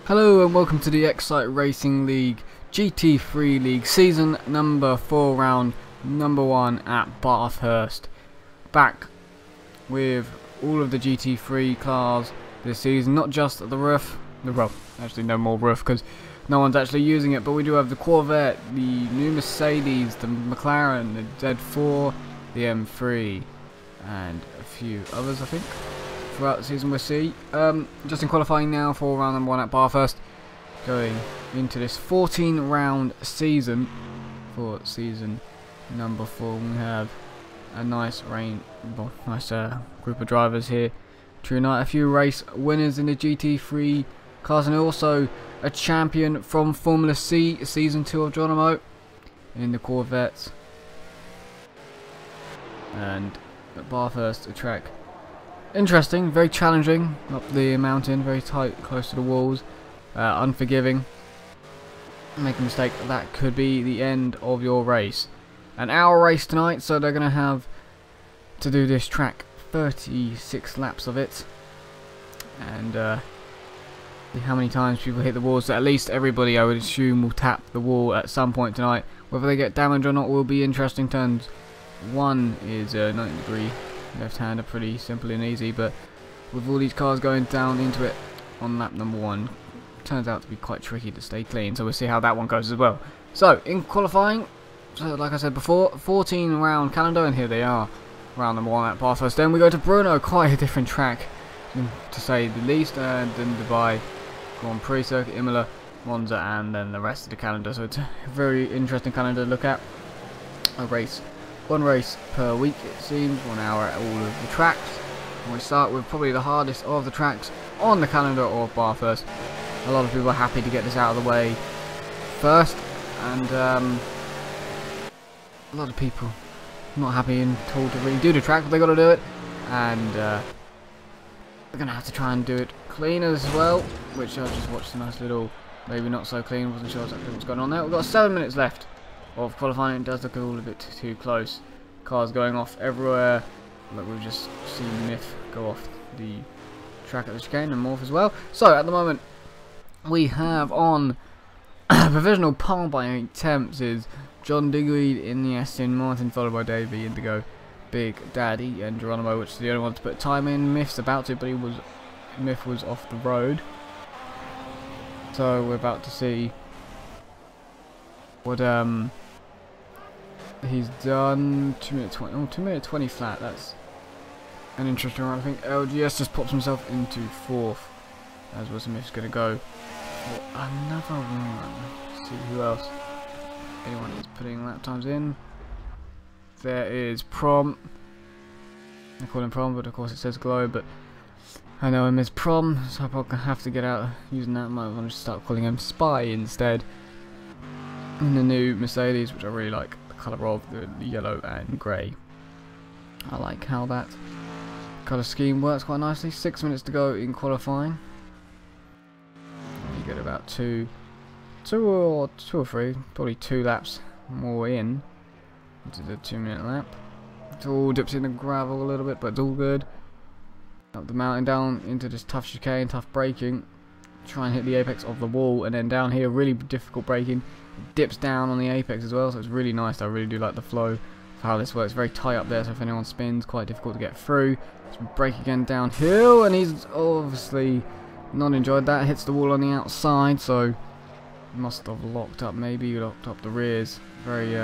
Hello and welcome to the Xcite Racing League GT3 League Season number 4 round number 1 at Bathurst. Back with all of the GT3 cars this season, not just the roof, well actually no more roof because no one's actually using it, but we do have the Corvette, the new Mercedes, the McLaren, the Z4, the M3 and a few others I think. Throughout the season we'll see. Just in qualifying now for round number 1 at Bathurst, going into this 14 round season. For season number 4 we have a nice group of drivers here to unite. A few race winners in the GT3 cars and also a champion from Formula C season 2 of Geronimo in the Corvettes. And at Bathurst, a track interesting, very challenging, up the mountain, very tight, close to the walls, unforgiving. Make a mistake, that could be the end of your race. An hour race tonight, so they're going to have to do this track 36 laps of it. And see how many times people hit the walls. So at least everybody, I would assume, will tap the wall at some point tonight. Whether they get damage or not will be interesting turns. One is 90-degree left-hander, pretty simple and easy, but with all these cars going down into it on lap number 1, turns out to be quite tricky to stay clean, so we'll see how that one goes as well. So in qualifying, so like I said before, 14 round calendar, and here they are, round number 1 at Bathurst. Then we go to Brno, quite a different track to say the least, and then Dubai Grand Prix circuit, Imola, Monza, and then the rest of the calendar. So it's a very interesting calendar to look at. One race per week it seems, 1 hour at all of the tracks. And we start with probably the hardest of the tracks on the calendar of Bathurst. A lot of people are happy to get this out of the way first, and a lot of people not happy and told to really do the track, but they got to do it, and they're gonna have to try and do it clean as well, which I just watched a nice little, maybe not so clean, wasn't sure exactly what's going on there. We've got 7 minutes left of qualifying. It does look all a bit too close. Cars going off everywhere. Look, we've just seen Myth go off the track at the chicane and Morph as well. So at the moment we have on provisional pole by 8 attempts is John Digweed in the Aston Martin, followed by Davey Indigo, Big Daddy and Geronimo, which is the only one to put time in. Myth's about to, but Myth was off the road. So we're about to see what he's done. 2 minute 20. Oh, 2 minute 20 flat. That's an interesting one. I think LGS just pops himself into 4th, as was Myth's going to go for another one. Let's see who else. Anyone is putting lap times in. There is Prom. I call him Prom, but of course it says Globe. But I know him as Prom, so I'm probably gonna have to get out using that. I might want to start calling him Spy instead. In the new Mercedes, which I really like the colour of, the yellow and grey. I like how that colour scheme works quite nicely. 6 minutes to go in qualifying. You get about two or three, probably 2 laps more in into the 2 minute lap. It all dips in the gravel a little bit, but it's all good. Up the mountain, down into this tough chicane, tough braking. Try and hit the apex of the wall, and then down here, really difficult braking. It dips down on the apex as well, so it's really nice. I really do like the flow of how this works. Very tight up there, so if anyone spins, quite difficult to get through. So we brake again downhill, and he's obviously not enjoyed that. Hits the wall on the outside, so must have locked up, maybe locked up the rears. Very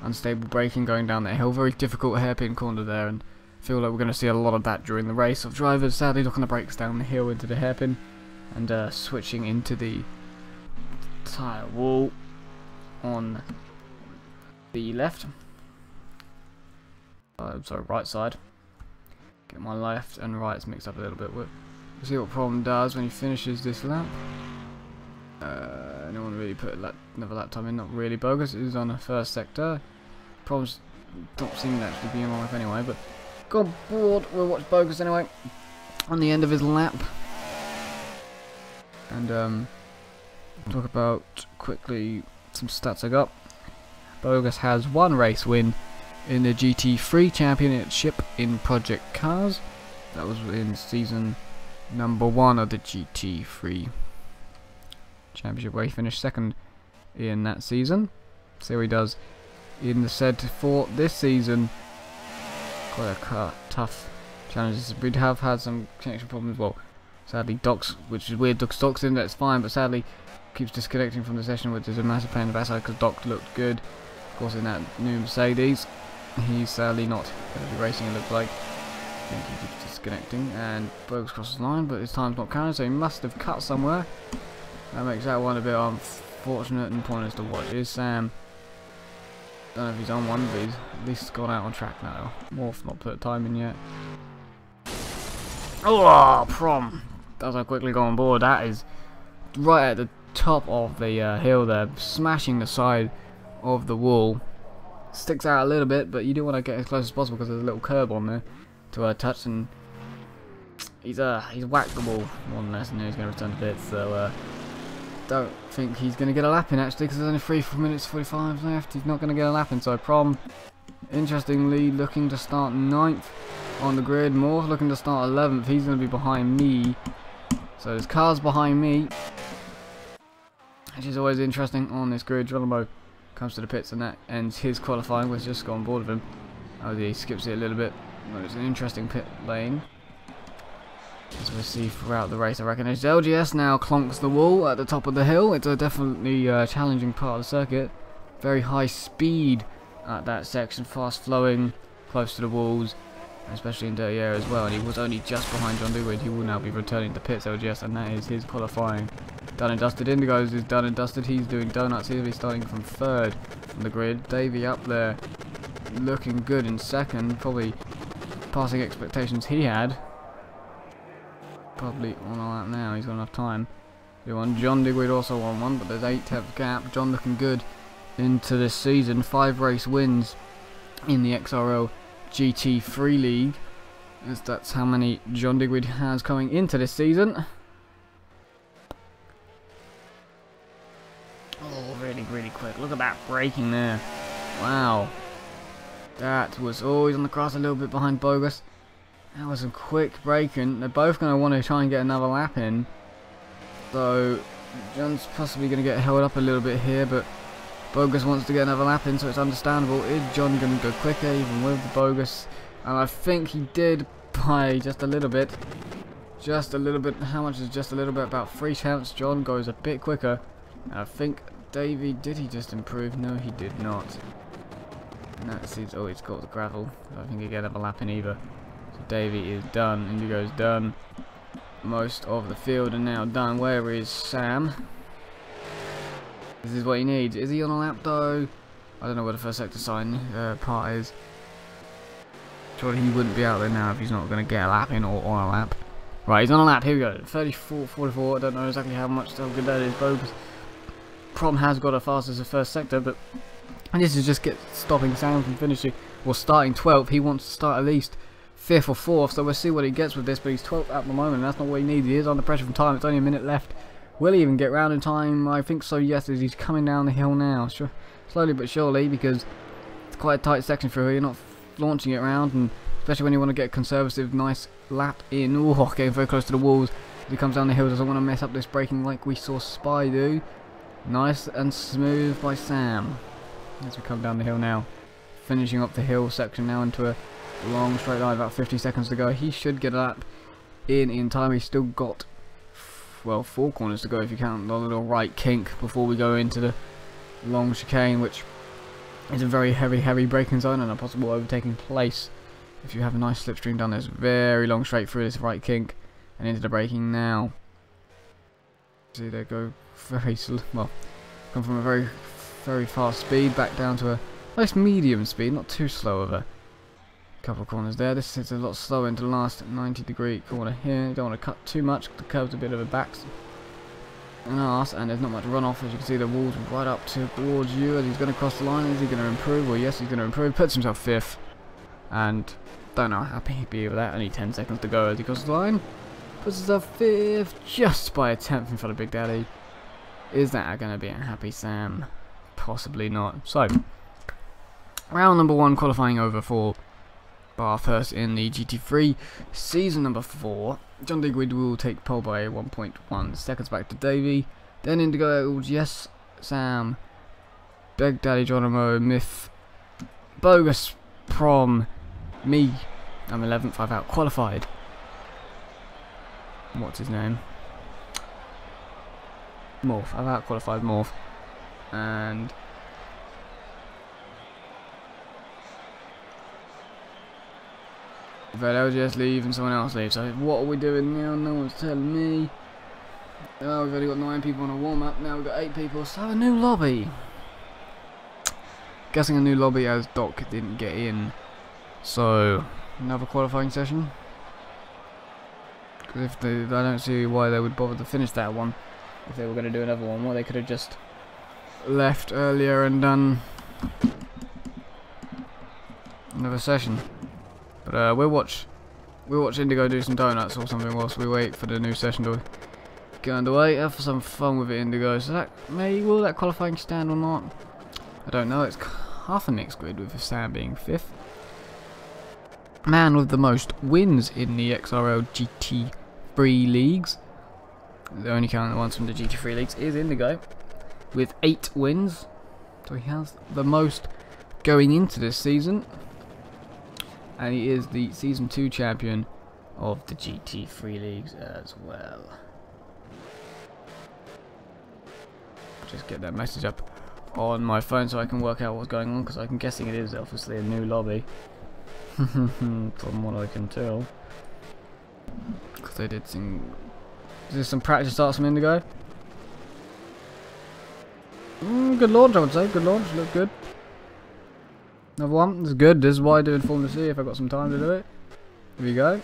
unstable braking going down that hill. Very difficult hairpin corner there, and I feel like we're going to see a lot of that during the race, of drivers sadly looking the brakes down the hill into the hairpin and switching into the tyre wall on the left. Sorry, right side. Get my left and rights mixed up a little bit. We'll see what Prom does when he finishes this lap. Anyone really put another lap time in? Not really. Bogus is on the first sector. Prom's not seeming to actually be in life anyway, but go board. We'll watch Bogus anyway on the end of his lap, and talk about quickly some stats I got. Bogus has 1 race win in the GT3 Championship in Project Cars. That was in season number 1 of the GT3 Championship, where he finished second in that season. See how he does in the said for this season. Quite a tough challenges. We have had some connection problems. Well, sadly, Doc's, which is weird. Doc's in, that's fine, but sadly keeps disconnecting from the session, which is a massive pain in the backside because Doc looked good. Of course, in that new Mercedes, he's sadly not going to be racing. It looks like. I think he keeps disconnecting, and Bogus crosses the line, but his time's not counted, so he must have cut somewhere. That makes that one a bit unfortunate and pointless to watch. Is Sam? Don't know if he's on one, but he's at least gone out on track now. Morph not put a time in yet. Oh, Prom! As I quickly go on board, that is right at the top of the hill there, smashing the side of the wall. Sticks out a little bit, but you do want to get as close as possible because there's a little curb on there to touch, and he's whacked the wall more than less, and he's going to return to bits. So don't think he's going to get a lap in actually, because there's only 3 minutes 45 left. He's not going to get a lap in. So Prom, interestingly, looking to start 9th on the grid. Morph looking to start 11th. He's going to be behind me. So there's cars behind me, which is always interesting on this grid. Geronimo comes to the pits, and that ends his qualifying. We've just got on board with him. Oh, he skips it a little bit. Well, it's an interesting pit lane, as we see throughout the race. I reckon as LGS now clonks the wall at the top of the hill. It's a definitely challenging part of the circuit. Very high speed at that section, fast flowing, close to the walls, especially in dirty air as well. And he was only just behind John Dewey. He will now be returning to pits, LGS, and that is his qualifying. Done and dusted. Indigos is done and dusted. He's doing donuts. He'll be starting from 3rd on the grid. Davey up there, looking good in 2nd, probably passing expectations he had. Probably on a lap now. He's got enough time. John Digweed also on one, but there's 8-10 gap. John looking good into this season. 5 race wins in the XRL GT3 League, as that's how many John Digweed has coming into this season. Oh, really quick. Look at that braking there. Wow. That was always on the cross, a little bit behind Bogus. That was some quick braking. They're both going to want to try and get another lap in. So John's possibly going to get held up a little bit here, but Bogus wants to get another lap in, so it's understandable. Is John going to go quicker even with the Bogus? And I think he did by just a little bit. Just a little bit. How much is just a little bit? About 3 tenths. John goes a bit quicker. And I think Davey, did he just improve? No, he did not. No, it seems, oh, he's got the gravel. I don't think he'll get another lap in either. So Davey is done. Indigo's done. Most of the field are now done. Where is Sam? This is what he needs. Is he on a lap though? I don't know what the first sector sign part is. Surely he wouldn't be out there now if he's not going to get a lap in or on a lap. Right, he's on a lap. Here we go. 34.44. I don't know exactly how good that is. Bogus Prom has got a fast as the first sector, but and this is just stopping Sam from finishing or starting 12th. He wants to start at least 5th or 4th, so we'll see what he gets with this. But he's 12th at the moment, and that's not what he needs. He is under pressure from time. It's only a minute left. Will he even get round in time? I think so, yes, as he's coming down the hill now. Sure, slowly but surely, because it's quite a tight section through here. You're not launching it around, and especially when you want to get a conservative, nice lap in. Ooh, getting very close to the walls. As he comes down the hill, doesn't want to mess up this braking like we saw Spy do. Nice and smooth by Sam. As we come down the hill now. Finishing up the hill section now into a long straight line, about 50 seconds to go. He should get a lap in time. He's still got, well, 4 corners to go if you count the little right kink before we go into the long chicane, which is a very heavy braking zone and a possible overtaking place if you have a nice slipstream down this very long straight through this right kink and into the braking now. See, they go very slow. Well, come from a very fast speed back down to a nice medium speed, not too slow of a couple of corners there. This is a lot slower into the last 90-degree corner here. You don't want to cut too much. The curve's a bit of a back and arse, and there's not much runoff. As you can see, the wall's right up towards you as he's going to cross the line. Is he going to improve? Well, yes, he's going to improve. Puts himself 5th, and don't know how happy he'd be with that. Only 10 seconds to go as he crosses the line. Puts himself 5th, just by a 10th in front of Big Daddy. Is that going to be a happy Sam? Possibly not. So, round number 1 qualifying over for Bathurst in the GT3 season number 4. John Digweed will take pole by 1.1 seconds back to Davey. Then Indigo, yes, Sam, Big Daddy Geronimo, Myth, Bogus Prom, me. I'm 11th, I've out qualified. What's his name? Morph, I've out qualified Morph. And if LGS leave and someone else leaves, so what are we doing now? No one's telling me. Oh, we've only got 9 people on a warm-up, now we've got 8 people, so a new lobby. Guessing a new lobby as Doc didn't get in. So, another qualifying session. Because if I don't see why they would bother to finish that one. If they were going to do another one, well, they could have just left earlier and done another session. But we'll watch Indigo do some donuts or something whilst we wait for the new session to get underway. Have some fun with it, Indigo. So that will that qualifying stand or not? I don't know. It's half a mixed grid with Sam being 5th. Man with the most wins in the XRL GT3 leagues. The only counting the ones from the GT3 leagues is Indigo with 8 wins. So he has the most going into this season. And he is the Season 2 champion of the GT3 leagues as well. Just get that message up on my phone so I can work out what's going on, because I'm guessing it is obviously a new lobby. From what I can tell. Because they did some... Is this some practice starts from Indigo? Good launch, I would say. Good launch, looked good. Another one, this is good. This is why I do in Formula C if I've got some time to do it. Here we go.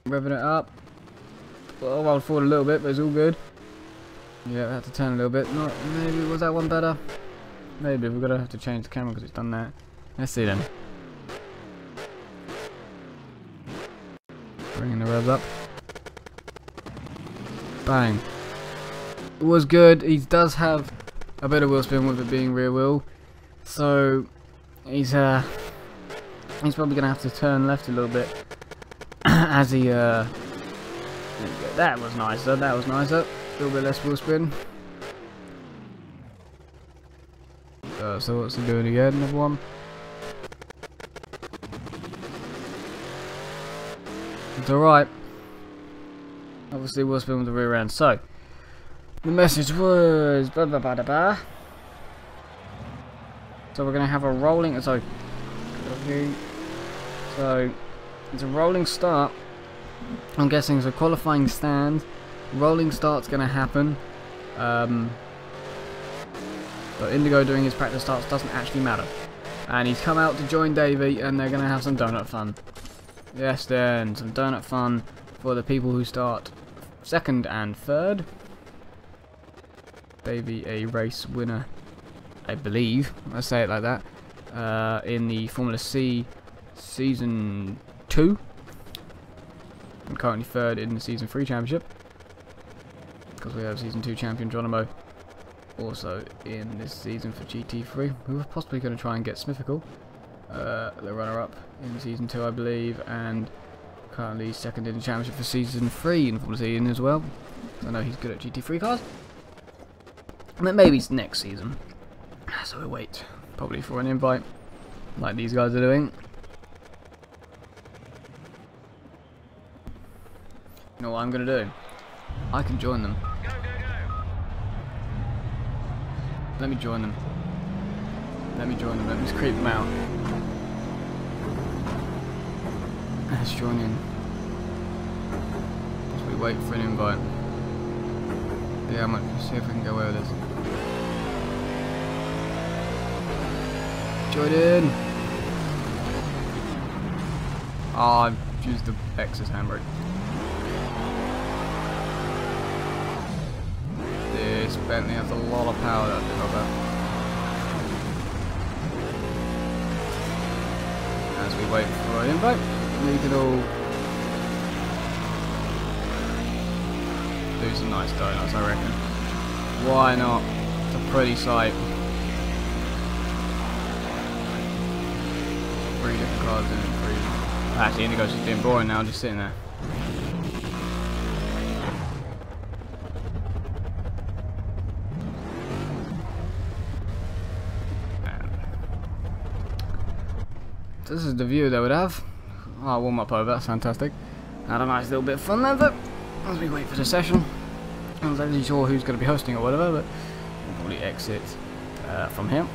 Revving it up. Well, I'll forward a little bit, but it's all good. Yeah, I had to turn a little bit. Not maybe was that one better? Maybe we're gonna have to change the camera because it's done that. Let's see then. Bringing the revs up. Bang. It was good. He does have a bit of wheel spin with it being rear wheel, so he's probably gonna have to turn left a little bit as he that was nicer. That was nicer. A little bit less wheel spin. So what's he doing again? Another one. It's alright. Obviously wheel spin with the rear end. So the message was So we're gonna have a rolling so it's a rolling start. I'm guessing it's a qualifying stand. Rolling start's gonna happen. But Indigo doing his practice starts doesn't actually matter. And he's come out to join Davey, and they're gonna have some donut fun. Yes, then some donut fun for the people who start 2nd and 3rd. Davey, a race winner, I believe. Let's say it like that. In the Formula C Season 2. I'm currently 3rd in the Season 3 Championship. Because we have Season 2 champion Geronimo also in this season for GT3. We were possibly going to try and get Smithical, the runner-up in Season 2 I believe, and currently 2nd in the championship for Season 3 in Formula C as well. So I know he's good at GT3 cars. And then maybe it's next season. So we wait probably for an invite like these guys are doing. You know what I'm going to do? I can join them. Let me join them. Let me join them. Let me just creep them out. Let's join in. As we wait for an invite. Yeah, I might see if we can get away with this. Join in! Oh, I've used the X's handbrake. This Bentley has a lot of power, that bit of that. As we wait for an invite, we can all do some nice donuts, I reckon. Why not? It's a pretty sight. 3 different cars in it. Actually, Indigo's just being boring now, just sitting there. this is the view they would have. I'll warm up over, that's fantastic. Had a nice little bit of fun there, though, as we wait for the session. I was actually sure who's going to be hosting or whatever, but we'll probably exit from here,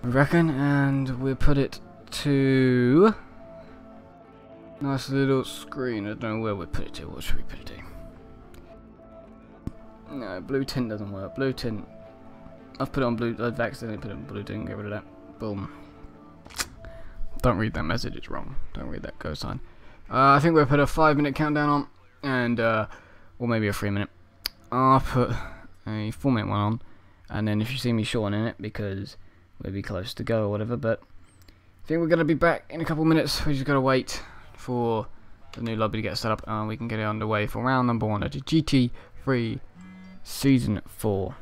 I reckon, and we'll put it to... Nice little screen. I don't know where we put it to. What should we put it to? No, blue tint doesn't work. Blue tint. I've put it on blue. I've accidentally put it on blue tint. Get rid of that. Boom. Don't read that message. It's wrong. Don't read that go sign. I think we'll put a 5-minute countdown on, and or maybe a 3-minute. I'll put a 4-minute one on, and then if you see me shortening it because we'll be close to go or whatever. But I think we're gonna be back in a couple minutes. We just gotta wait for the new lobby to get set up, and we can get it underway for round number 1 at the GT3 Season 4.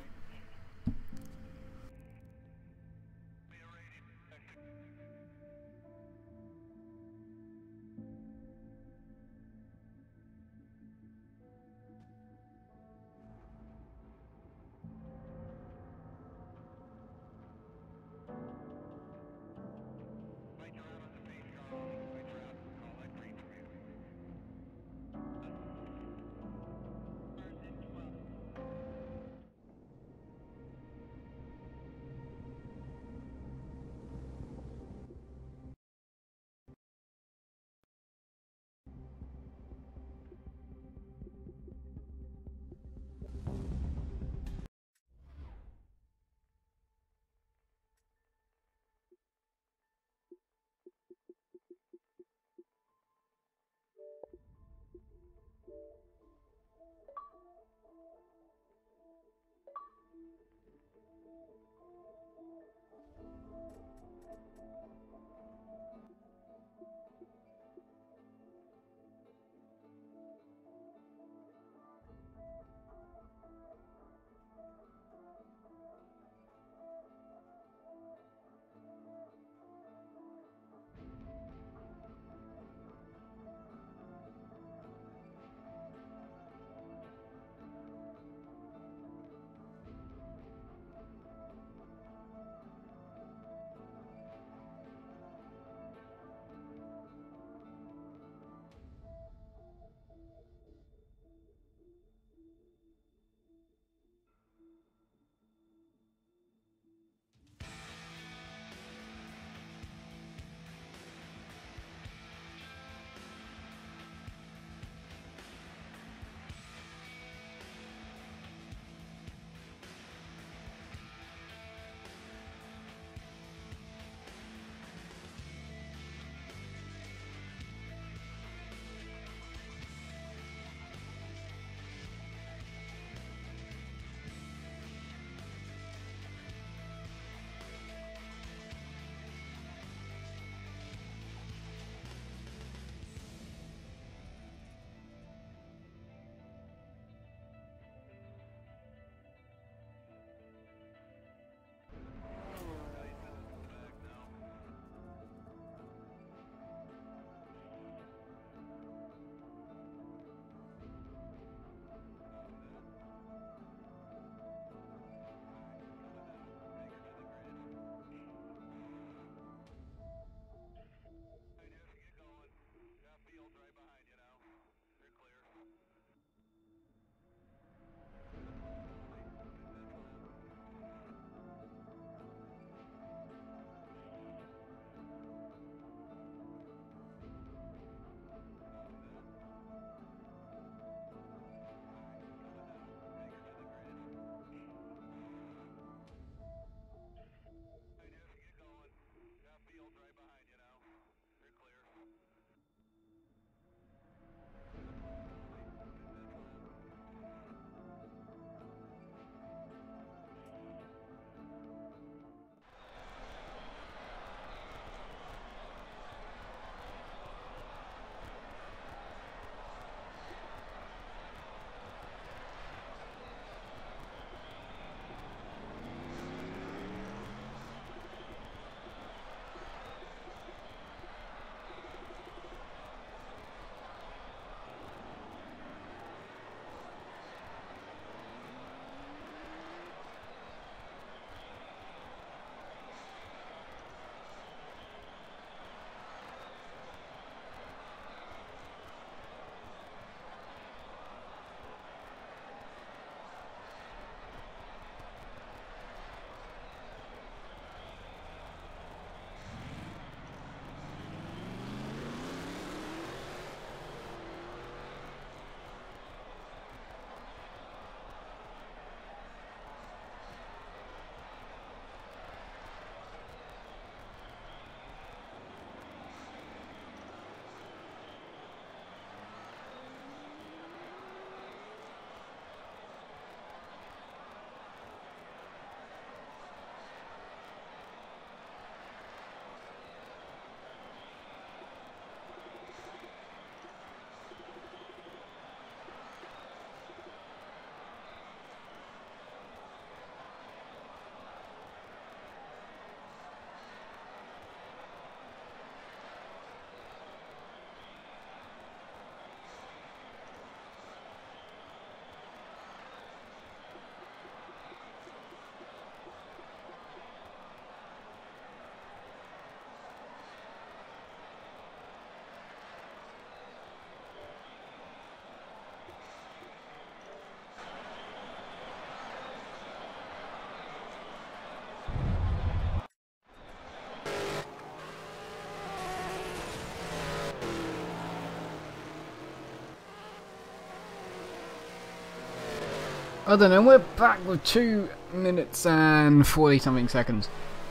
I don't know, we're back with 2 minutes and 40 something seconds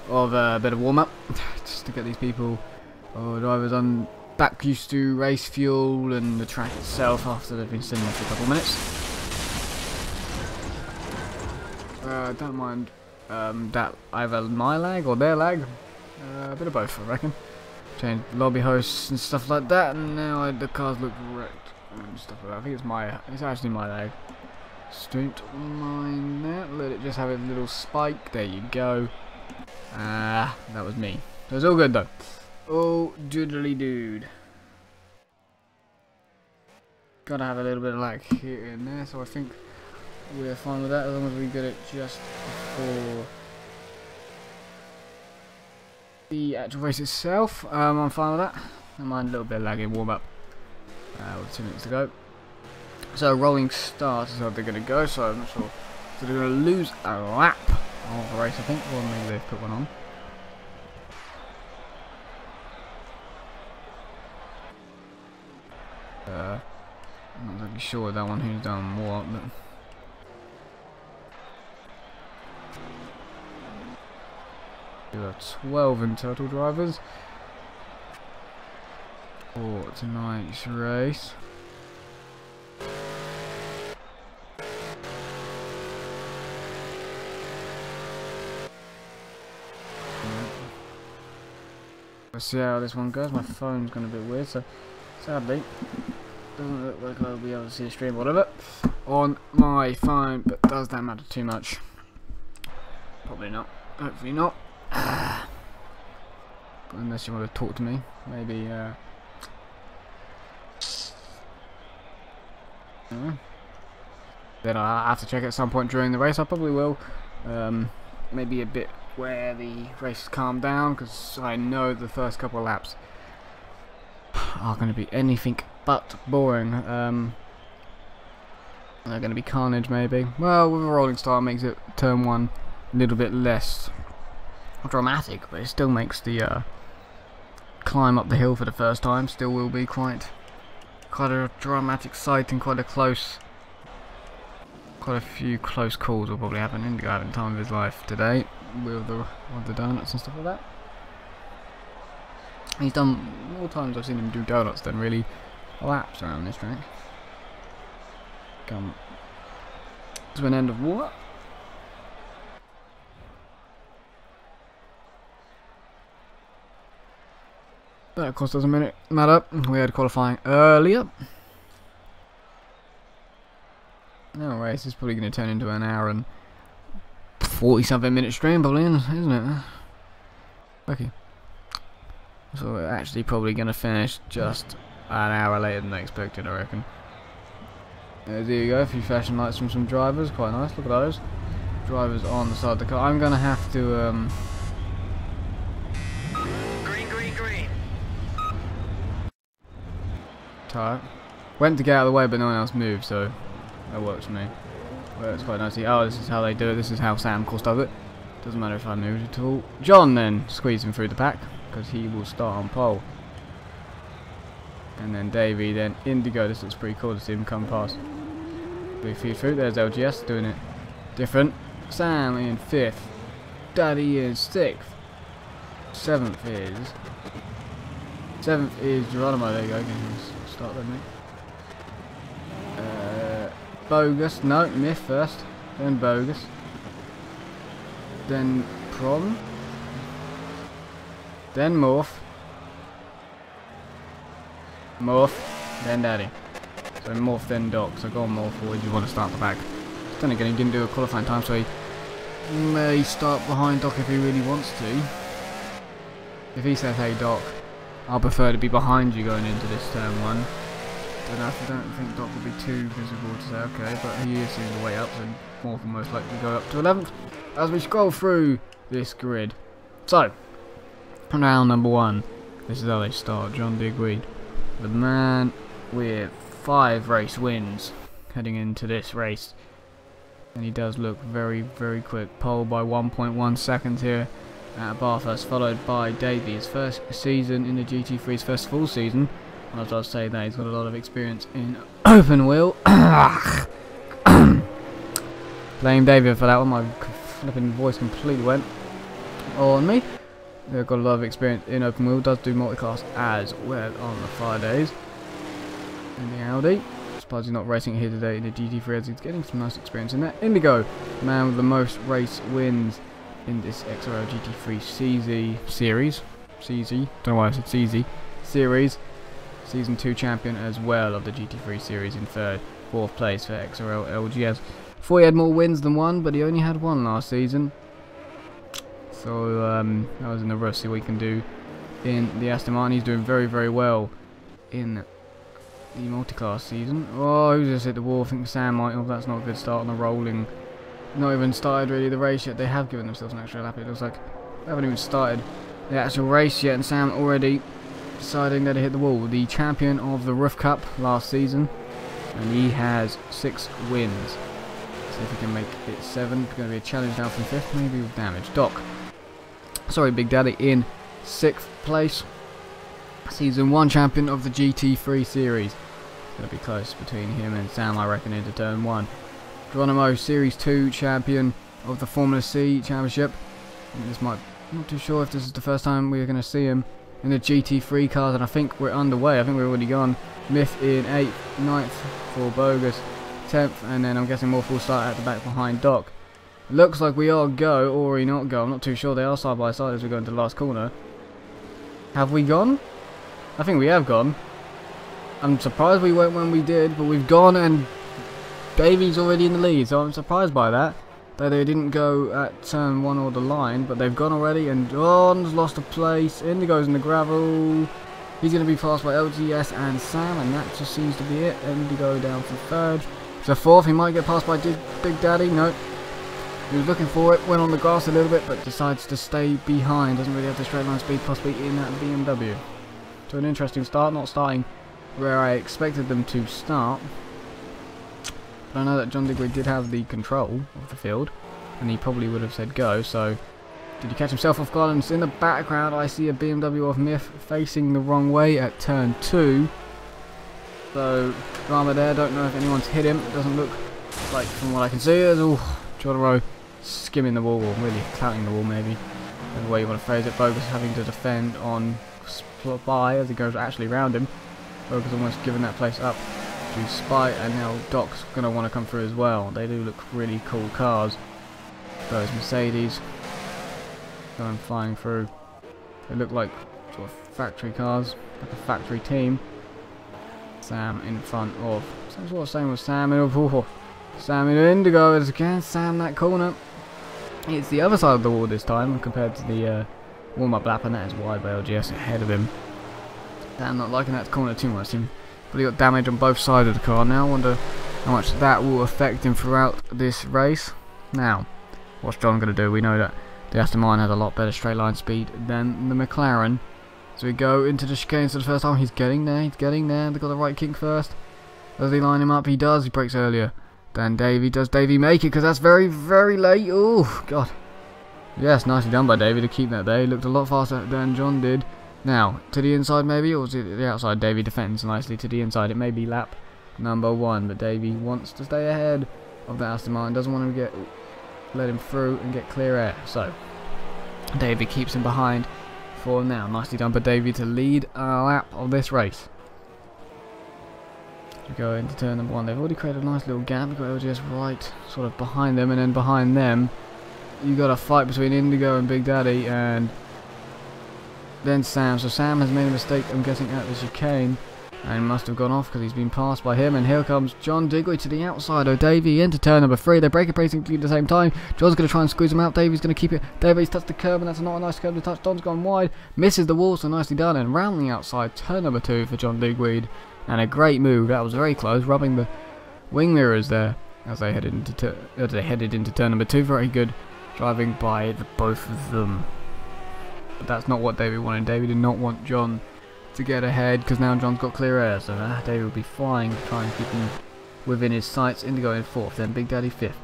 of a bit of warm up just to get these people or drivers on back used to race fuel and the track itself after they've been sitting there for a couple of minutes. Don't mind that either my lag or their lag, a bit of both I reckon. Changed lobby hosts and stuff like that, and now the cars look wrecked and stuff like that. I think it's actually my lag. Don't mind that, let it just have a little spike, there you go. That was me. So it's all good though. Oh, doodly dude. Gotta have a little bit of lag here and there, so I think we're fine with that as long as we get it just before the actual race itself. I'm fine with that. I mind a little bit of lag in warm up. With 2 minutes to go. So rolling start is how they're going to go, so I'm not sure. So they're going to lose a lap of the race, I think, or maybe they've put one on. I'm not exactly sure that one who's done what, but there are 12 in total drivers for tonight's race. Let's see how this one goes. My phone's gone a bit weird, so sadly doesn't look like I'll be able to see the stream, whatever, on my phone. But does that matter too much? Probably not. Hopefully not. Unless you want to talk to me, maybe. Then I'll have to check at some point during the race. I probably will. Maybe a bit where the race calmed down, because I know the first couple of laps are going to be anything but boring. They're going to be carnage, maybe. Well, with a rolling start, makes it turn one a little bit less dramatic, but it still makes the climb up the hill for the first time still will be quite a dramatic sight, and quite a few close calls will probably happen. Indigo having time of his life today with the donuts and stuff like that. He's done more times I've seen him do donuts than really laps around this track. Come to an end of what? That of course doesn't matter. We had qualifying earlier. No race is probably going to turn into an hour and 40 something minute stream, probably, isn't it? Okay. So we're actually probably going to finish just an hour later than I expected, I reckon. There you go, a few flashing lights from some drivers, quite nice. Look at those drivers on the side of the car. I'm going to have to green. Tight. Went to get out of the way, but no one else moved, so that works for me. Well, it's quite nice. Oh, this is how they do it. This is how Sam, of course, does it. Doesn't matter if I moved at all. John then squeezing through the pack, because he will start on pole. And then Davey, then Indigo. This looks pretty cool to see him come past. We feed through. There's LGS doing it different. Sam in 5th. Daddy is 6th. 7th is Geronimo. There you go. Start there, mate. Bogus, no, Myth first, then Bogus, then Prom, then Morph, then Daddy. So Morph, then Doc. So go on Morph, or do you want to start the back? Then again, he didn't do a qualifying time, so he may start behind Doc if he really wants to. If he says, hey Doc, I'll prefer to be behind you going into this turn one. I don't think Doc will be too visible to say okay, but he is seeing the way up, so Morph will most likely go up to 11th as we scroll through this grid. So, round number 1. This is how they start. John D. agreed. The man with 5 race wins heading into this race, and he does look very, very quick. Pole by 1.1 seconds here at Bathurst, followed by Davey, his first season in the GT3's first full season. As I say that, he's got a lot of experience in open wheel. Blame David for that one. My flipping voice completely went on me. They've got a lot of experience in open wheel. Does do multiclass as well on the Fridays. In the Audi. Surprised he's not racing here today in the GT3 as he's getting some nice experience in that. Indigo, man with the most race wins in this XRL GT3 Series. CZ, don't know why I said CZ. Series. Season 2 champion as well of the GT3 Series in fourth place for XRL LGS. Thought he had more wins than one, but he only had one last season. So that was in the rush. See what he can do in the Aston Martin. He's doing very, very well in the multi-class season. Oh, he just hit the wall. I think Sam might have. That's not a good start on the rolling. Not even started really the race yet. They have given themselves an extra lap. It looks like they haven't even started the actual race yet, and Sam already deciding that he hit the wall. The champion of the Roof Cup last season, and he has 6 wins. See if he can make it 7. It's going to be a challenge now from 5th, maybe with damage. Big Daddy in 6th place. Season 1 champion of the GT3 Series. It's going to be close between him and Sam, I reckon, into turn 1. Geronimo, Series 2 champion of the Formula C Championship. I'm not too sure if this is the first time we're going to see him in the GT3 cars, and I think we're underway. I think we've already gone. Myth in 8th, 9th for Bogus, 10th, and then I'm guessing more full start at the back behind Doc. Looks like we are go, or we not go. I'm not too sure. They are side by side as we go into the last corner. Have we gone? I think we have gone. I'm surprised we went when we did, but we've gone, and Davy's already in the lead, so I'm surprised by that. Though they didn't go at turn 1 or the line, but they've gone already, and John's lost a place. Indigo's in the gravel. He's going to be passed by LGS and Sam, and that just seems to be it. Indigo down for 3rd. So 4th, he might get passed by Big Daddy. No. He was looking for it, went on the grass a little bit, but decides to stay behind. Doesn't really have the straight line speed possibly in that BMW. So an interesting start, not starting where I expected them to start. But I know that John Digweed did have the control of the field, and he probably would have said go. So did he catch himself off guard? And in the background I see a BMW of Myth facing the wrong way at turn 2. So drama there. Don't know if anyone's hit him. It doesn't look like, from what I can see, there's Jodaro skimming the wall, or really clouting the wall maybe. That's the way you want to phrase it. Bogus having to defend on Spy as he goes actually around him. Bogus almost giving that place up to Spy, and now Doc's going to want to come through as well. They do look really cool cars. Those Mercedes going flying through. They look like sort of factory cars, like a factory team. Sam in front of, same with Sam and Sam in Indigo is again. Sam that corner. It's the other side of the wall this time compared to the warm-up lap, and that is wide by LGS ahead of him. I'm not liking that corner too much. But he got damage on both sides of the car. Now I wonder how much that will affect him throughout this race. Now, what's John going to do? We know that the Aston Martin has a lot better straight line speed than the McLaren. So we go into the chicanes for the first time. He's getting there. He's getting there. They've got the right kick first. Does he line him up? He does. He brakes earlier than Davey. Does Davey make it? Because that's very, very late. Oh, God. Yes, nicely done by Davey to keep that there. He looked a lot faster than John did. Now, to the inside maybe, or to the outside. Davey defends nicely to the inside. It may be lap number 1, but Davey wants to stay ahead of the Aston Martin. Doesn't want to let him through and get clear air. So, Davey keeps him behind for now. Nicely done by Davey to lead a lap of this race. We go into turn number 1. They've already created a nice little gap. We've got LGS right sort of behind them, and then behind them, you got a fight between Indigo and Big Daddy, and then Sam. So Sam has made a mistake, I'm guessing, at the chicane, and must have gone off because he's been passed by him. And here comes John Digweed to the outside. Davey into turn number 3. They break it basically at the same time. John's going to try and squeeze him out. Davey's going to keep it. Davey's touched the curb, and that's not a nice curb to touch. John's gone wide, misses the wall, so nicely done. And round the outside, turn number 2 for John Digweed. And a great move. That was very close, rubbing the wing mirrors there as they headed into turn number 2. Very good driving by both of them. But that's not what Davey wanted. Davey did not want John to get ahead, because now John's got clear air. So Davey will be flying to try and keep him within his sights. Indigo in 4th, then Big Daddy 5th.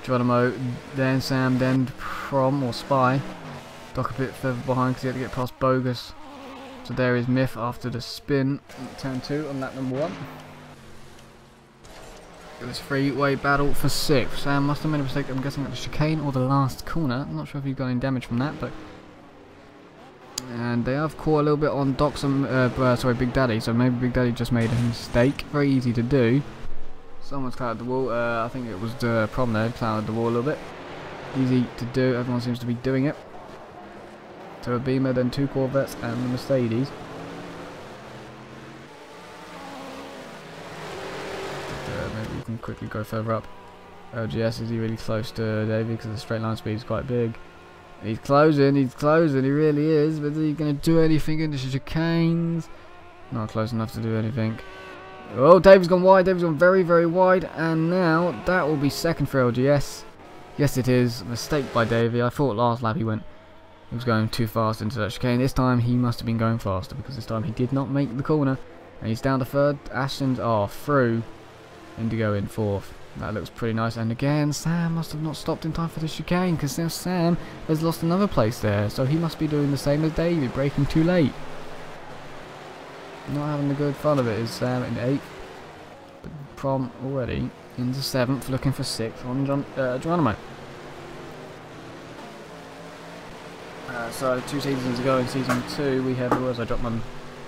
Geronimo, then Sam, then Prom or Spy. Doc a bit further behind because he had to get past Bogus. So there is Myth after the spin, turn 2 on lap number 1. This three-way battle for 6th. Sam must have made a mistake, I'm guessing, at the chicane or the last corner. I'm not sure if he got any damage from that, but... And they have caught a little bit on Big Daddy, so maybe Big Daddy just made a mistake. Very easy to do. Someone's clouded the wall. I think it was the Prom there, clouded the wall a little bit. Easy to do, everyone seems to be doing it. So a Beamer, then 2 Corvettes and the Mercedes. Maybe we can quickly go further up. LGS, is he really close to Davey because the straight line speed is quite big. He's closing, he really is, but is he going to do anything in the chicanes? Not close enough to do anything. Oh, Davey's gone wide, Davey's gone very, very wide, and now that will be second for LGS. Yes, it is. Mistake by Davey. I thought last lap he was going too fast into that chicane. This time he must have been going faster because this time he did not make the corner. And he's down to 3rd. Ashton's are through. Indigo in 4th. That looks pretty nice. And again, Sam must have not stopped in time for the chicane because now Sam has lost another place there. So he must be doing the same as Davey, braking too late. Not having the good fun of it is Sam in 8th. But Prom already into 7th, looking for 6th on Geronimo. So 2 seasons ago in season 2 we had, as I dropped my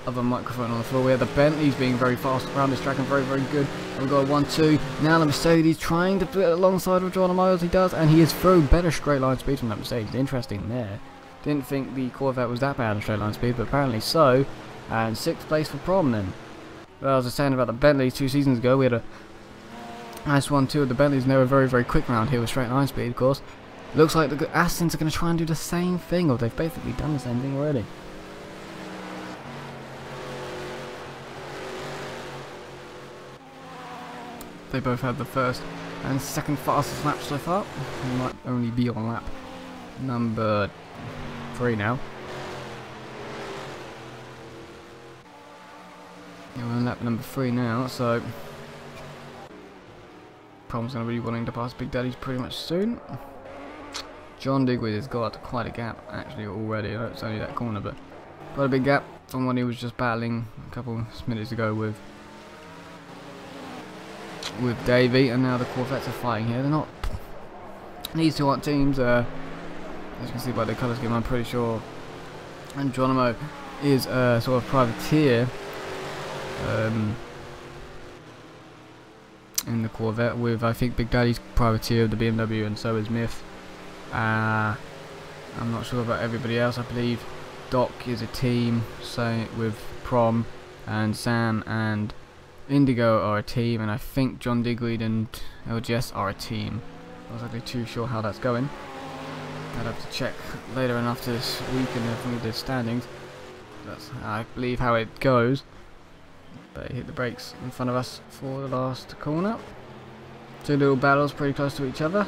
other microphone on the floor, we had the Bentleys being very fast around this track and very, very good. And we've got a 1-2. Now the Mercedes trying to put it alongside of Geronimo as he does, and he is through better straight line speed from that Mercedes. Interesting there. Didn't think the Corvette was that bad in straight line speed, but apparently so. And 6th place for Prom then. Well, as I was saying about the Bentleys 2 seasons ago, we had a nice 1-2 of the Bentleys, and they were very, very quick round here with straight line speed, of course. Looks like the Astons are going to try and do the same thing, or they've basically done the same thing already. They both had the 1st and 2nd fastest lap so far. They might only be on lap number 3 now. Yeah, we're on lap number 3 now, so Prom's going to be wanting to pass Big Daddy pretty much soon. John Digweed has got quite a gap actually already. I know it's only that corner, but quite a big gap from when he was just battling a couple of minutes ago with Davey, and now the Corvettes are fighting here. They're not. These two aren't teams. As you can see by the colour scheme, I'm pretty sure. And Geronimo is a sort of privateer in the Corvette, with I think Big Daddy's privateer of the BMW, and so is Myth. I'm not sure about everybody else. I believe Doc is a team, so with Prom, and Sam and Indigo are a team, and I think John Digweed and LGS are a team. I wasn't really too sure how that's going. I'd have to check later on after this week and definitely the standings. That's, I believe, how it goes. But he hit the brakes in front of us for the last corner. 2 little battles pretty close to each other.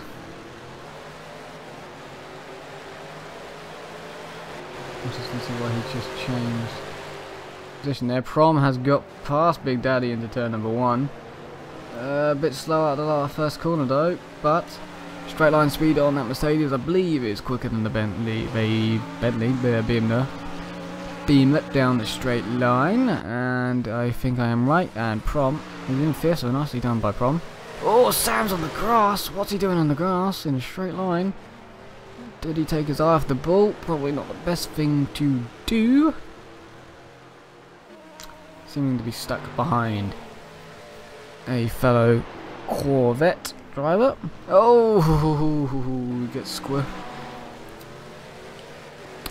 Interesting to see why he just changed position there. Prom has got past Big Daddy into turn number 1. A bit slow out the first corner though, but straight line speed on that Mercedes, I believe, is quicker than the Bentley. The Beamlet down the straight line, and I think I am right. And Prom is in 5th, so nicely done by Prom. Oh, Sam's on the grass. What's he doing on the grass in a straight line? Did he take his eye off the ball? Probably not the best thing to do. Seeming to be stuck behind a fellow Corvette driver. Oh, gets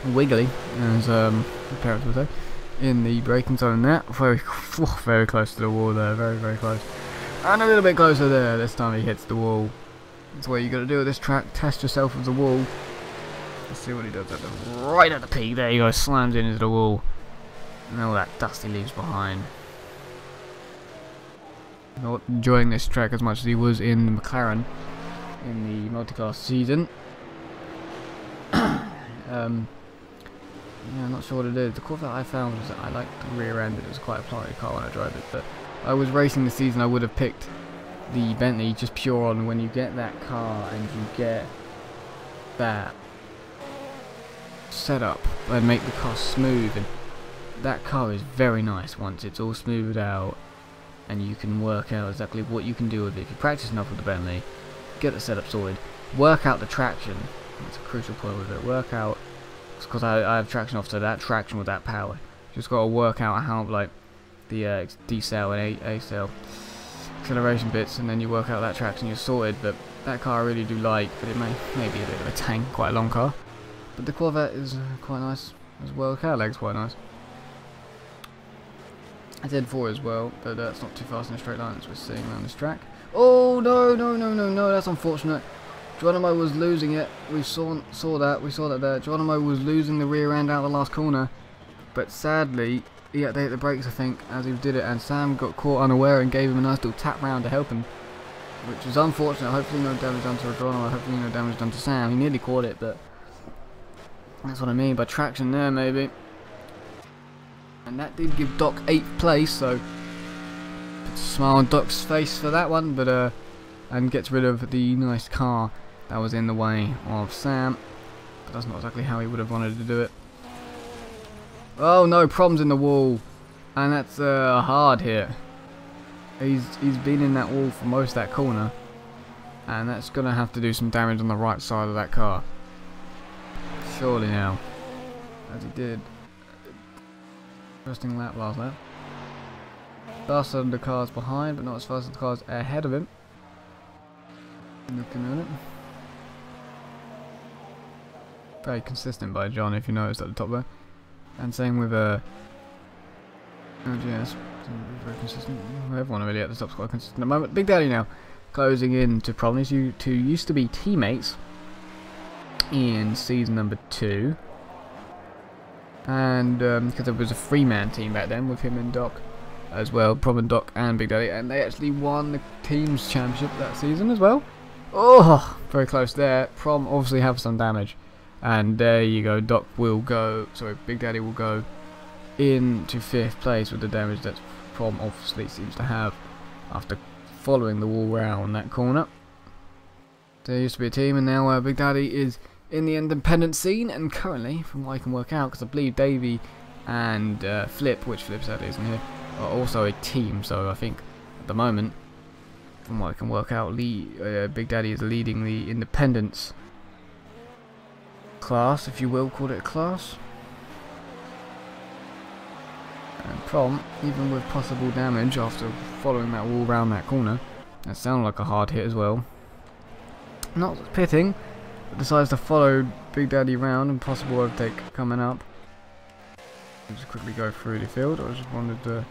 wiggly, as the parents would say, in the braking zone there. Very, very close to the wall there, very, very close. And a little bit closer there. This time he hits the wall. That's what you got to do with this track. Test yourself with the wall. Let's see what he does right at the peak. There you go, slams into the wall. And all that dust he leaves behind. Not enjoying this track as much as he was in the McLaren in the multi-class season. Yeah, I'm not sure what it is. The Corvette I found was that I liked the rear end. It was quite a party car when I drove it. But I was racing this season, I would have picked the Bentley just pure on when you get that car and you get that setup and make the car smooth. And that car is very nice once it's all smoothed out. and you can work out exactly what you can do with it. If you practice enough with the Bentley, get the setup sorted, work out the traction. That's a crucial point with it. Work out, because I have traction off, so that traction with that power. Just got to work out how, like, the D-cell and A-cell acceleration bits, and then you work out that traction, you're sorted. But that car I really do like, but it may be a bit of a tank, quite a long car. But the Corvette is quite nice as well. Cadillac's quite nice. I did 4 as well, but it's not too fast in a straight line as we're seeing around this track. Oh no, that's unfortunate. Geronimo was losing it. We saw that there. Geronimo was losing the rear end out of the last corner, but sadly he had to hit the brakes, I think, as he did it, and Sam got caught unaware and gave him a nice little tap round to help him, which is unfortunate. Hopefully no damage done to Geronimo, hopefully no damage done to Sam. He nearly caught it, but that's what I mean by traction there, maybe. And that did give Doc 8th place, so put a smile on Doc's face for that one, but and gets rid of the nice car that was in the way of Sam. But that's not exactly how he would have wanted to do it. Oh no, Prom's in the wall, and that's a hard hit. He's been in that wall for most of that corner, and that's gonna have to do some damage on the right side of that car. Surely now, as he did. Interesting lap last lap. Faster than the cars behind, but not as fast as the cars ahead of him. Looking at it. Very consistent by John, if you noticed at the top there. And same with OGS. Very consistent. Everyone really at the top's quite consistent at the moment. Big Daddy now closing in to Prom. These two used to be teammates in season number 2. And because it was a 3-man team back then with him and Doc as well, Prom and Doc and Big Daddy, and they actually won the team's championship that season as well. Oh, very close there. Prom obviously have some damage, and there you go. Doc will go, sorry, Big Daddy will go into 5th place with the damage that Prom obviously seems to have after following the wall round that corner. There used to be a team, and now Big Daddy is in the independent scene, and currently, from what I can work out, because I believe Davey and Flip, which Flip sadly isn't here, are also a team, so I think at the moment, from what I can work out, Big Daddy is leading the independence class, if you will call it a class. And Prom, even with possible damage after following that wall round that corner, that sounded like a hard hit as well. Not pitting, decides to follow Big Daddy round and possible overtake coming up. I'll just quickly go through the field. I just wanted to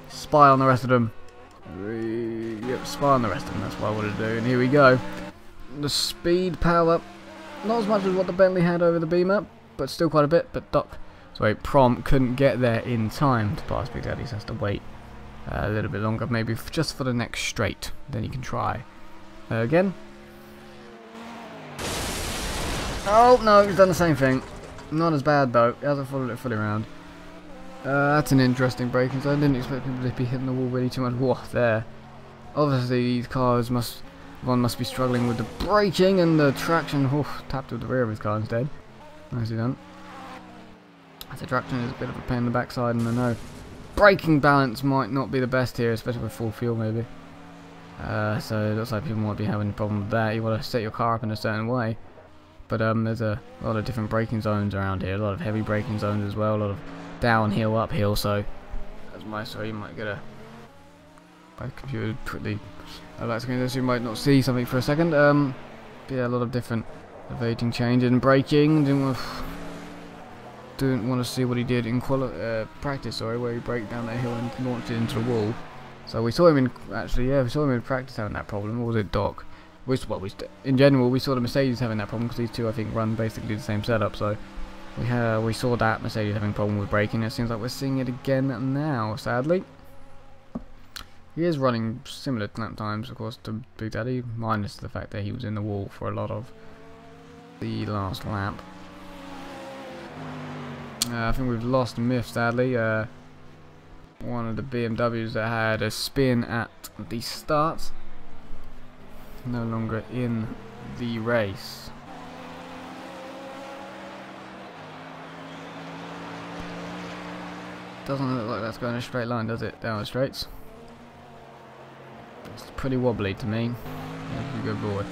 spy on the rest of them. Yep, spy on the rest of them, that's what I wanted to do. And here we go. The speed, power, not as much as what the Bentley had over the Beamer, but still quite a bit. But Prom couldn't get there in time to pass Big Daddy, so has to wait a little bit longer, maybe just for the next straight. Then he can try again. Oh no, he's done the same thing. Not as bad though. He hasn't followed it fully around. That's an interesting braking zone. I didn't expect people to be hitting the wall really too much. Whoa, there. Obviously, these cars must be struggling with the braking and the traction. Oof, tapped with the rear of his car instead. Nicely done. The traction is a bit of a pain in the backside, and I know braking balance might not be the best here, especially with full fuel maybe. So it looks like people might be having a problem with that. You want to set your car up in a certain way. But there's a lot of different braking zones around here, a lot of heavy braking zones as well, a lot of downhill, uphill, so you might get my computer pretty so you might not see something for a second. But yeah, a lot of different evading, changing, braking. Didn't want to see what he did in practice, where he braked down that hill and launched it into the wall. So we saw him in practice having that problem, or was it Doc? In general, we saw the Mercedes having that problem because these two, I think, run basically the same setup. So we saw that Mercedes having a problem with braking. It seems like we're seeing it again now, sadly. He is running similar lap times, of course, to Big Daddy, minus the fact that he was in the wall for a lot of the last lap. I think we've lost Miff, sadly. One of the BMWs that had a spin at the start. No longer in the race. Doesn't look like that's going a straight line, does it? Down the straights. It's pretty wobbly to me. Pretty good boy.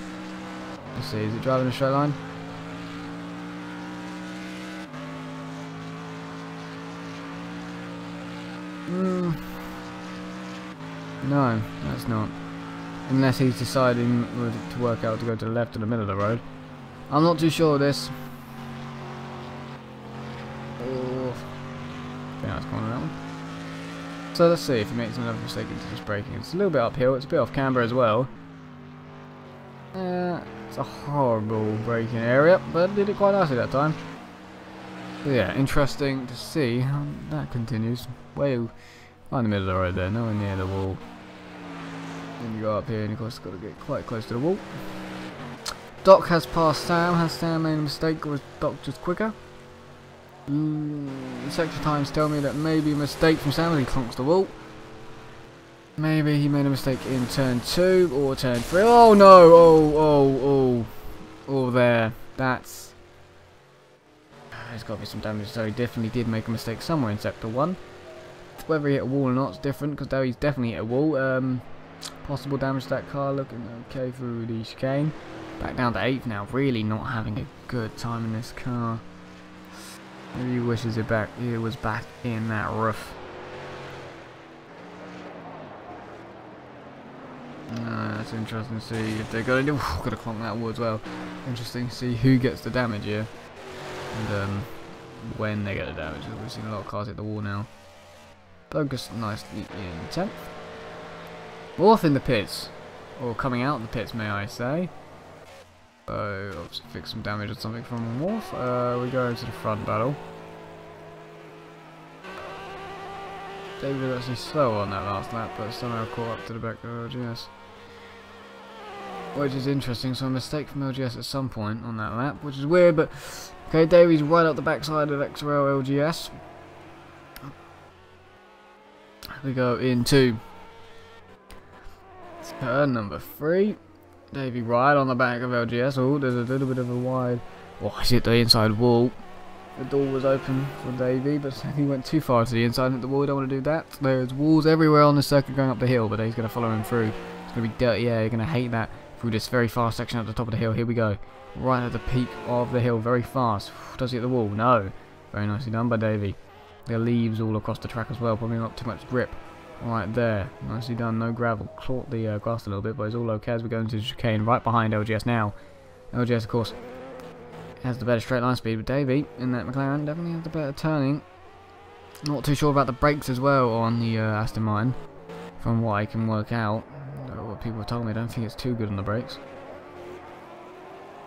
Let's see, is it driving a straight line? No, that's not. Unless he's deciding to work out to go to the left or the middle of the road. I'm not too sure of this. Oh. Okay, that's going on that one. So let's see if he makes another mistake into this braking. It's a little bit uphill, it's a bit off camber as well. It's a horrible braking area, but did it quite nicely that time. So yeah, interesting to see how that continues. Way right in the middle of the road there, nowhere near the wall. Then you go up here and of course got to get quite close to the wall. Doc has passed Sam. Has Sam made a mistake or was Doc just quicker? Sector times tell me that maybe a mistake from Sam as he clunks the wall. Maybe he made a mistake in turn 2 or turn 3. Oh no! Oh, there. That's... There's got to be some damage, so he definitely did make a mistake somewhere in sector 1. Whether he hit a wall or not is different, because though he's definitely hit a wall. Possible damage to that car, looking okay through the chicane. Back down to 8th now, really not having a good time in this car. Maybe he wishes it was back in that roof. That's interesting to see if they're going to gotta clonk that wall as well. Interesting to see who gets the damage here. And when they get the damage. We've seen a lot of cars hit the wall now. Focus nicely in 10th. Off in the pits. Or coming out of the pits, may I say. So, obviously fix some damage or something from Morph. We go into the front battle. David was actually slow on that last lap, but somehow caught up to the back of LGS. Which is interesting, so a mistake from LGS at some point on that lap, which is weird, but... Okay, Davy's right up the backside of XRL LGS. We go into... turn number 3. Davey right on the back of LGS. Oh, there's a little bit of a wide... Oh, I hit the inside wall. The door was open for Davey, but he went too far to the inside and hit the wall. We don't want to do that. There's walls everywhere on the circuit going up the hill, but he's going to follow him through. It's going to be dirty air. You're going to hate that through this very fast section at the top of the hill. Here we go. Right at the peak of the hill, very fast. Does he hit the wall? No. Very nicely done by Davey. There are leaves all across the track as well. Probably not too much grip. Right there, nicely done, no gravel. Caught the grass a little bit, but it's all okay as we go into the chicane right behind LGS now. LGS, of course, has the better straight line speed, but Davey in that McLaren definitely has the better turning. Not too sure about the brakes as well on the Aston Martin, from what I can work out. What people have told me, I don't think it's too good on the brakes.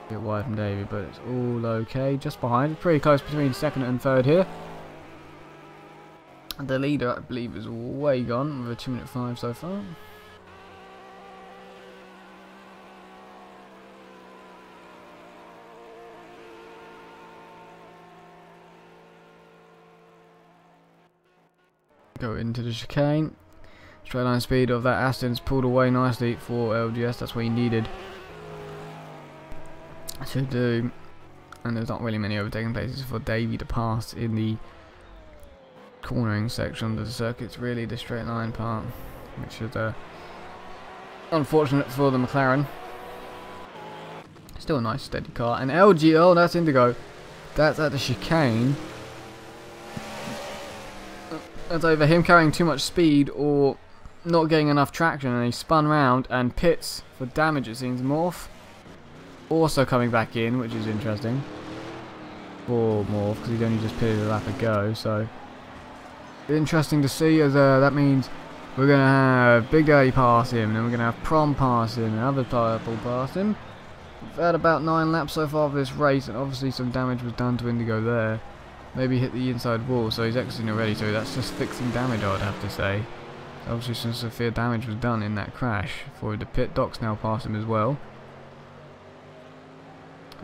A bit wide from Davey, but it's all okay. Just behind, it's pretty close between second and third here. The leader, I believe, is way gone with a 2:05 so far. Go into the chicane. Straight line speed of that Aston's pulled away nicely for LGS. That's what he needed to do. And there's not really many overtaking places for Davey to pass in the cornering section of the circuit's really the straight line part, which is unfortunate for the McLaren. Still a nice steady car. And LG, oh, that's Indigo. That's at the chicane. That's over him carrying too much speed or not getting enough traction, and he spun round and pits for damage, it seems. Morph also coming back in, which is interesting for Morph because he'd only just pitted a lap ago, so interesting to see, as that means we're going to have Big Daddy pass him, then we're going to have Prom pass him, and other Purple pass him. We've had about 9 laps so far of this race, and obviously some damage was done to Indigo there. Maybe hit the inside wall, so he's exiting already, so that's just fixing damage, I would have to say. Obviously some severe damage was done in that crash for the pit. Doc's now past him as well.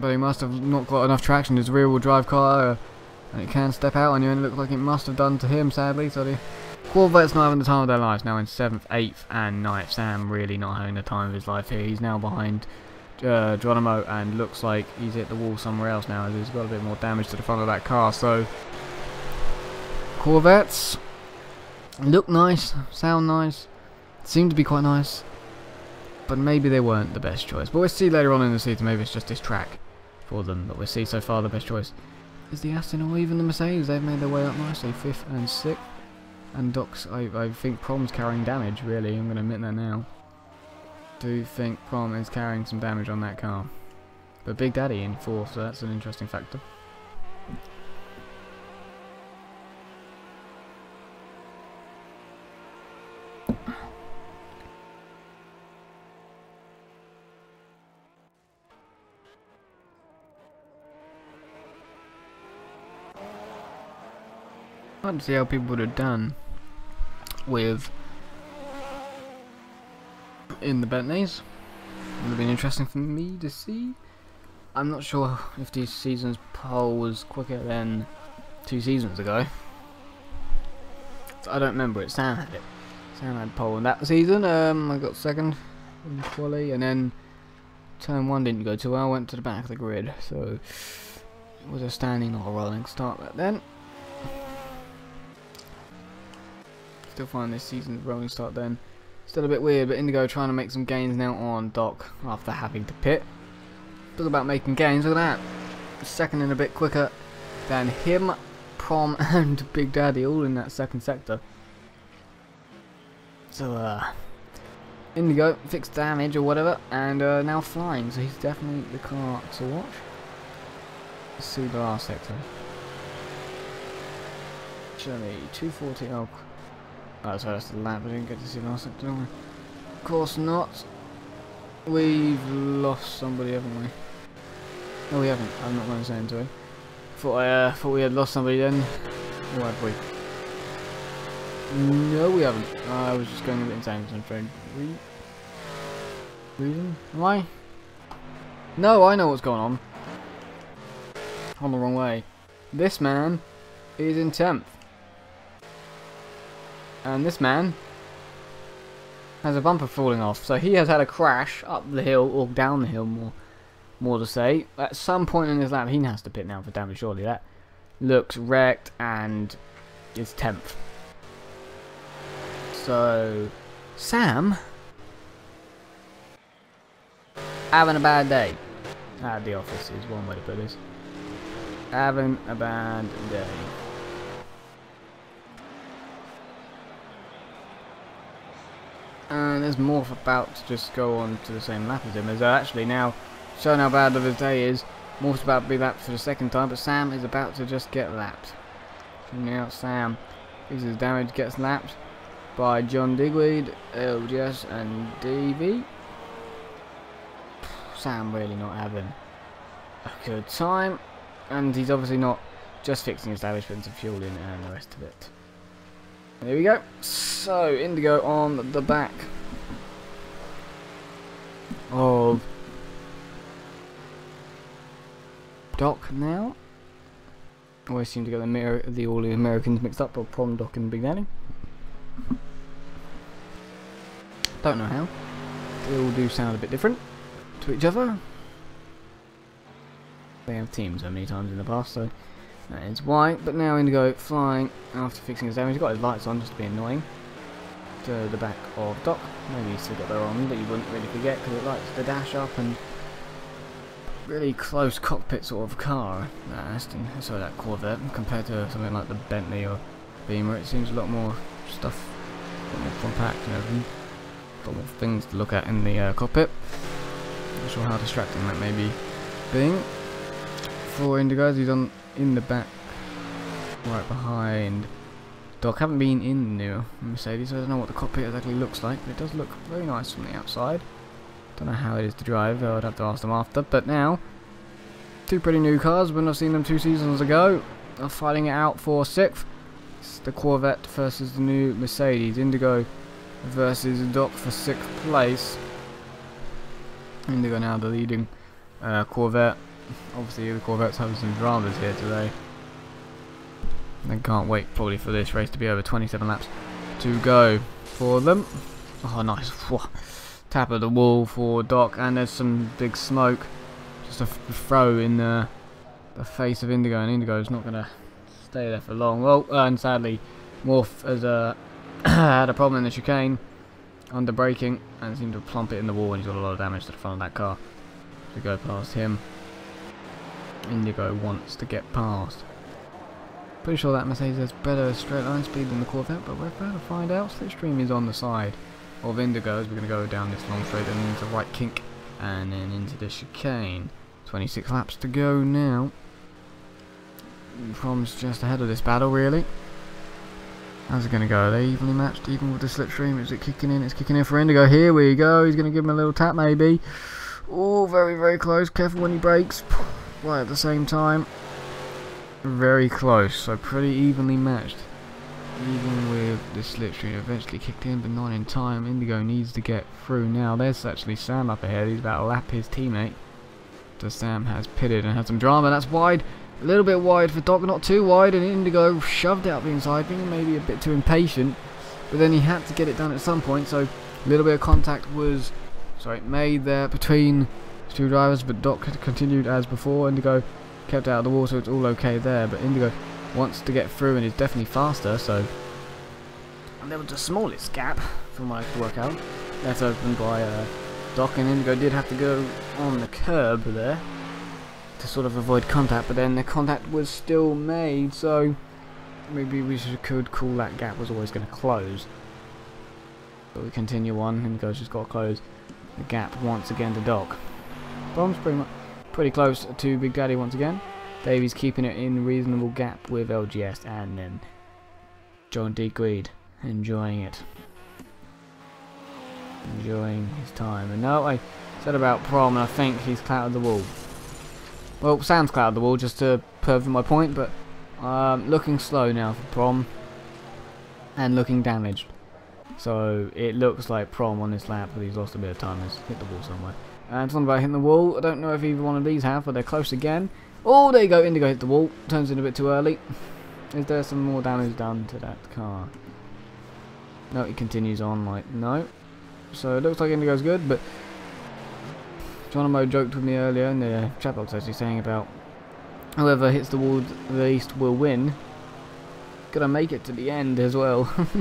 But he must have not got enough traction. His rear wheel drive car, and it can step out on you, and it looks like it must have done to him, sadly. So the Corvette's not having the time of their lives now in 7th, 8th and 9th. Sam really not having the time of his life here. He's now behind Geronimo, and looks like he's hit the wall somewhere else now, as he's got a bit more damage to the front of that car. So Corvettes look nice, sound nice, seem to be quite nice. but maybe they weren't the best choice. But we'll see later on in the season, maybe it's just this track for them. But we'll see. So far the best choice is the Aston or even the Mercedes. They've made their way up nicely, 5th and 6th. And Doc's, I think Prom's carrying damage, really. I'm going to admit that now. Do think Prom is carrying some damage on that car. But Big Daddy in 4th, so that's an interesting factor. I'd like to see how people would have done with in the Bentleys. It would have been interesting for me to see. I'm not sure if this season's pole was quicker than 2 seasons ago. So I don't remember it. Sam had it. Sam had pole in that season. I got 2nd in the quali, and then turn 1 didn't go too well. I went to the back of the grid, so it was a standing, not a rolling start back then. Still find this season's rolling start then still a bit weird, but Indigo trying to make some gains now on Doc after having to pit. Talk about making gains, look at that. 2nd and a bit quicker than him, Prom and Big Daddy all in that 2nd sector. So Indigo fixed damage or whatever and now flying, so he's definitely the car to watch. Let's see the last sector. Actually 240, oh, so that's the lap. I didn't get to see the last sector, did I? Of course not. We've lost somebody, haven't we? No, we haven't. I'm not going to say into it. Thought we had lost somebody then. Or have we? No, we haven't. I was just going a bit insane, so I'm afraid. Reason? Am I? No, I know what's going on. I'm the wrong way. This man is in 10th. And this man has a bumper falling off, so he has had a crash up the hill, or down the hill more to say. At some point in his lap, he has to pit now for damage, surely. That looks wrecked and is 10th. So, Sam having a bad day at the office is one way to put this. Having a bad day. And there's Morph about to just go on to the same lap as him. As actually now showing how bad of his day is. Morph's about to be lapped for the 2nd time, but Sam is about to just get lapped. So now Sam fixes his damage, gets lapped by John Digweed, LGS and DV. Sam really not having a good time, and he's obviously not just fixing his damage, putting some fuel in and the rest of it. There we go. So Indigo on the back of Doc now. Always seem to get all the Americans mixed up, or Prom, Doc and Big Daddy. Don't know how. They all do sound a bit different to each other. They have teamed so many times in the past, so that is why. But now Indigo flying after fixing his damage. He's got his lights on just to be annoying. To the back of Doc. Maybe he's still got that on, but you wouldn't really forget because it likes to dash up and really close cockpit sort of car. That Aston, sorry, that Corvette, compared to something like the Bentley or Beamer, it seems a lot more stuff, a lot more compact and everything. A lot more things to look at in the cockpit. Not sure how distracting that may be being for Indigo. He's on in the back, right behind Doc. Haven't been in the new Mercedes, so I don't know what the cockpit exactly looks like, but it does look very nice from the outside. Don't know how it is to drive, I'd have to ask them after. But now, 2 pretty new cars, we've not seen them 2 seasons ago, are fighting it out for 6th. It's the Corvette versus the new Mercedes. Indigo versus Doc for 6th place. Indigo now the leading Corvette. Obviously the Corvette's having some dramas here today. They can't wait probably for this race to be over. 27 laps to go for them. Oh nice. Whoa. Tap of the wall for Doc, and there's some big smoke. Just a throw in the face of Indigo, and Indigo's not going to stay there for long. Well, and sadly Morph has had a problem in the chicane. under braking and seemed to plump it in the wall, and he's got a lot of damage to the front of that car. To go past him, Indigo wants to get past. Pretty sure that Mercedes has better straight line speed than the Corvette, but we're about to find out. Slipstream is on the side of Indigo as we're going to go down this long straight and into right kink and then into the chicane. 26 laps to go now. Prom's just ahead of this battle, really. How's it going to go? Are they evenly matched, even with the slipstream? Is it kicking in? It's kicking in for Indigo. Here we go. He's going to give him a little tap, maybe. Oh, very, very close. Careful when he brakes. Right at the same time. Very close. So pretty evenly matched. Even with the slipstream eventually kicked in, but not in time. Indigo needs to get through now. There's actually Sam up ahead. He's about to lap his teammate. So Sam has pitted and had some drama. That's wide. A little bit wide for Doc, not too wide, and Indigo shoved out the inside, being maybe a bit too impatient. But then he had to get it done at some point, so a little bit of contact was made there between the two drivers, but Doc had continued as before. Indigo kept out of the wall, so it's all okay there, but Indigo wants to get through and is definitely faster, so there was the smallest gap from what I could work out. That's opened by Doc, and Indigo did have to go on the curb there to sort of avoid contact, but then the contact was still made, so maybe we could call that gap was always going to close. But we continue on, Indigo's just got to close the gap once again to Doc. Bomb's pretty close to Big Daddy once again. Davy's keeping it in reasonable gap with LGS, and then John D. Greed enjoying it. Enjoying his time. And now I said about Prom, and I think he's clouted the wall. Well, Sam's clouted the wall just to prove my point, but looking slow now for Prom. And looking damaged. So it looks like Prom on this lap, but he's lost a bit of time, has hit the wall somewhere. And something about hitting the wall, I don't know if either one of these have, but they're close again. Oh, there you go, Indigo hit the wall, turns in a bit too early. Is there some more damage done to that car? No, he continues on like, no. So it looks like Indigo's good, but Geronimo joked with me earlier in the chat box actually saying about whoever hits the wall the least will win. Gonna make it to the end as well. I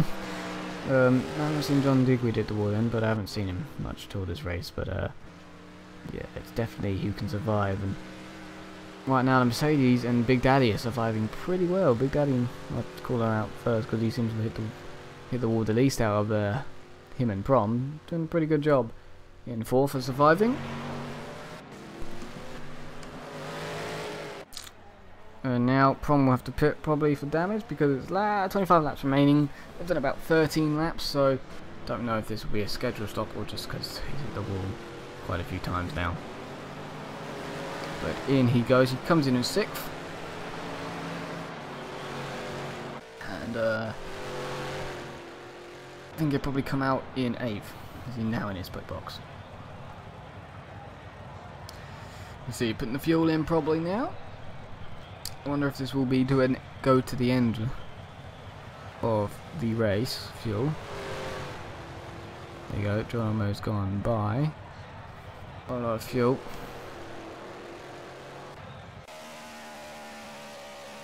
haven't seen John Digweed hit the wall then, but I haven't seen him much at all this race, but yeah, it's definitely who can survive. And right now the Mercedes and Big Daddy are surviving pretty well. Big Daddy, I'd call her out first because he seems to hit the wall the least out of him and Prom. Doing a pretty good job in fourth for surviving. And now Prom will have to pit probably for damage because it's 25 laps remaining. They've done about 13 laps, so don't know if this will be a scheduled stop or just because he's hit the wall quite a few times now. But in he goes. He comes in 6th. And I think he'll probably come out in 8th. Is he now in his split box? Let's see, putting the fuel in probably now. I wonder if this will be to go to the end of the race. Fuel. There you go, Geronimo's gone by. A lot of fuel.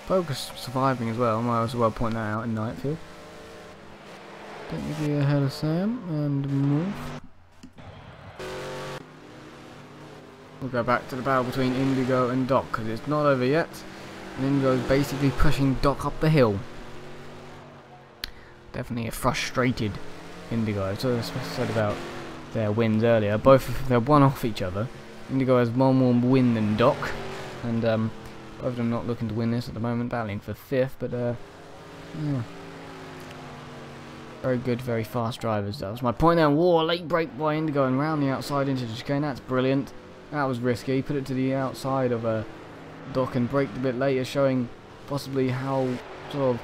Focus surviving as well, I might as well point that out in ninth field. Technically ahead of Sam and move. We'll go back to the battle between Indigo and Doc because it's not over yet. And Indigo's basically pushing Doc up the hill. Definitely a frustrated Indigo. So I said about their wins earlier. Both they're one off each other. Indigo has one more win than Doc, and both of them not looking to win this at the moment, battling for 5th. But yeah, very good, very fast drivers. That was my point there. Whoa, late break by Indigo and round the outside into the chicane. That's brilliant. That was risky. Put it to the outside of Doc and braked a bit later, showing possibly how sort of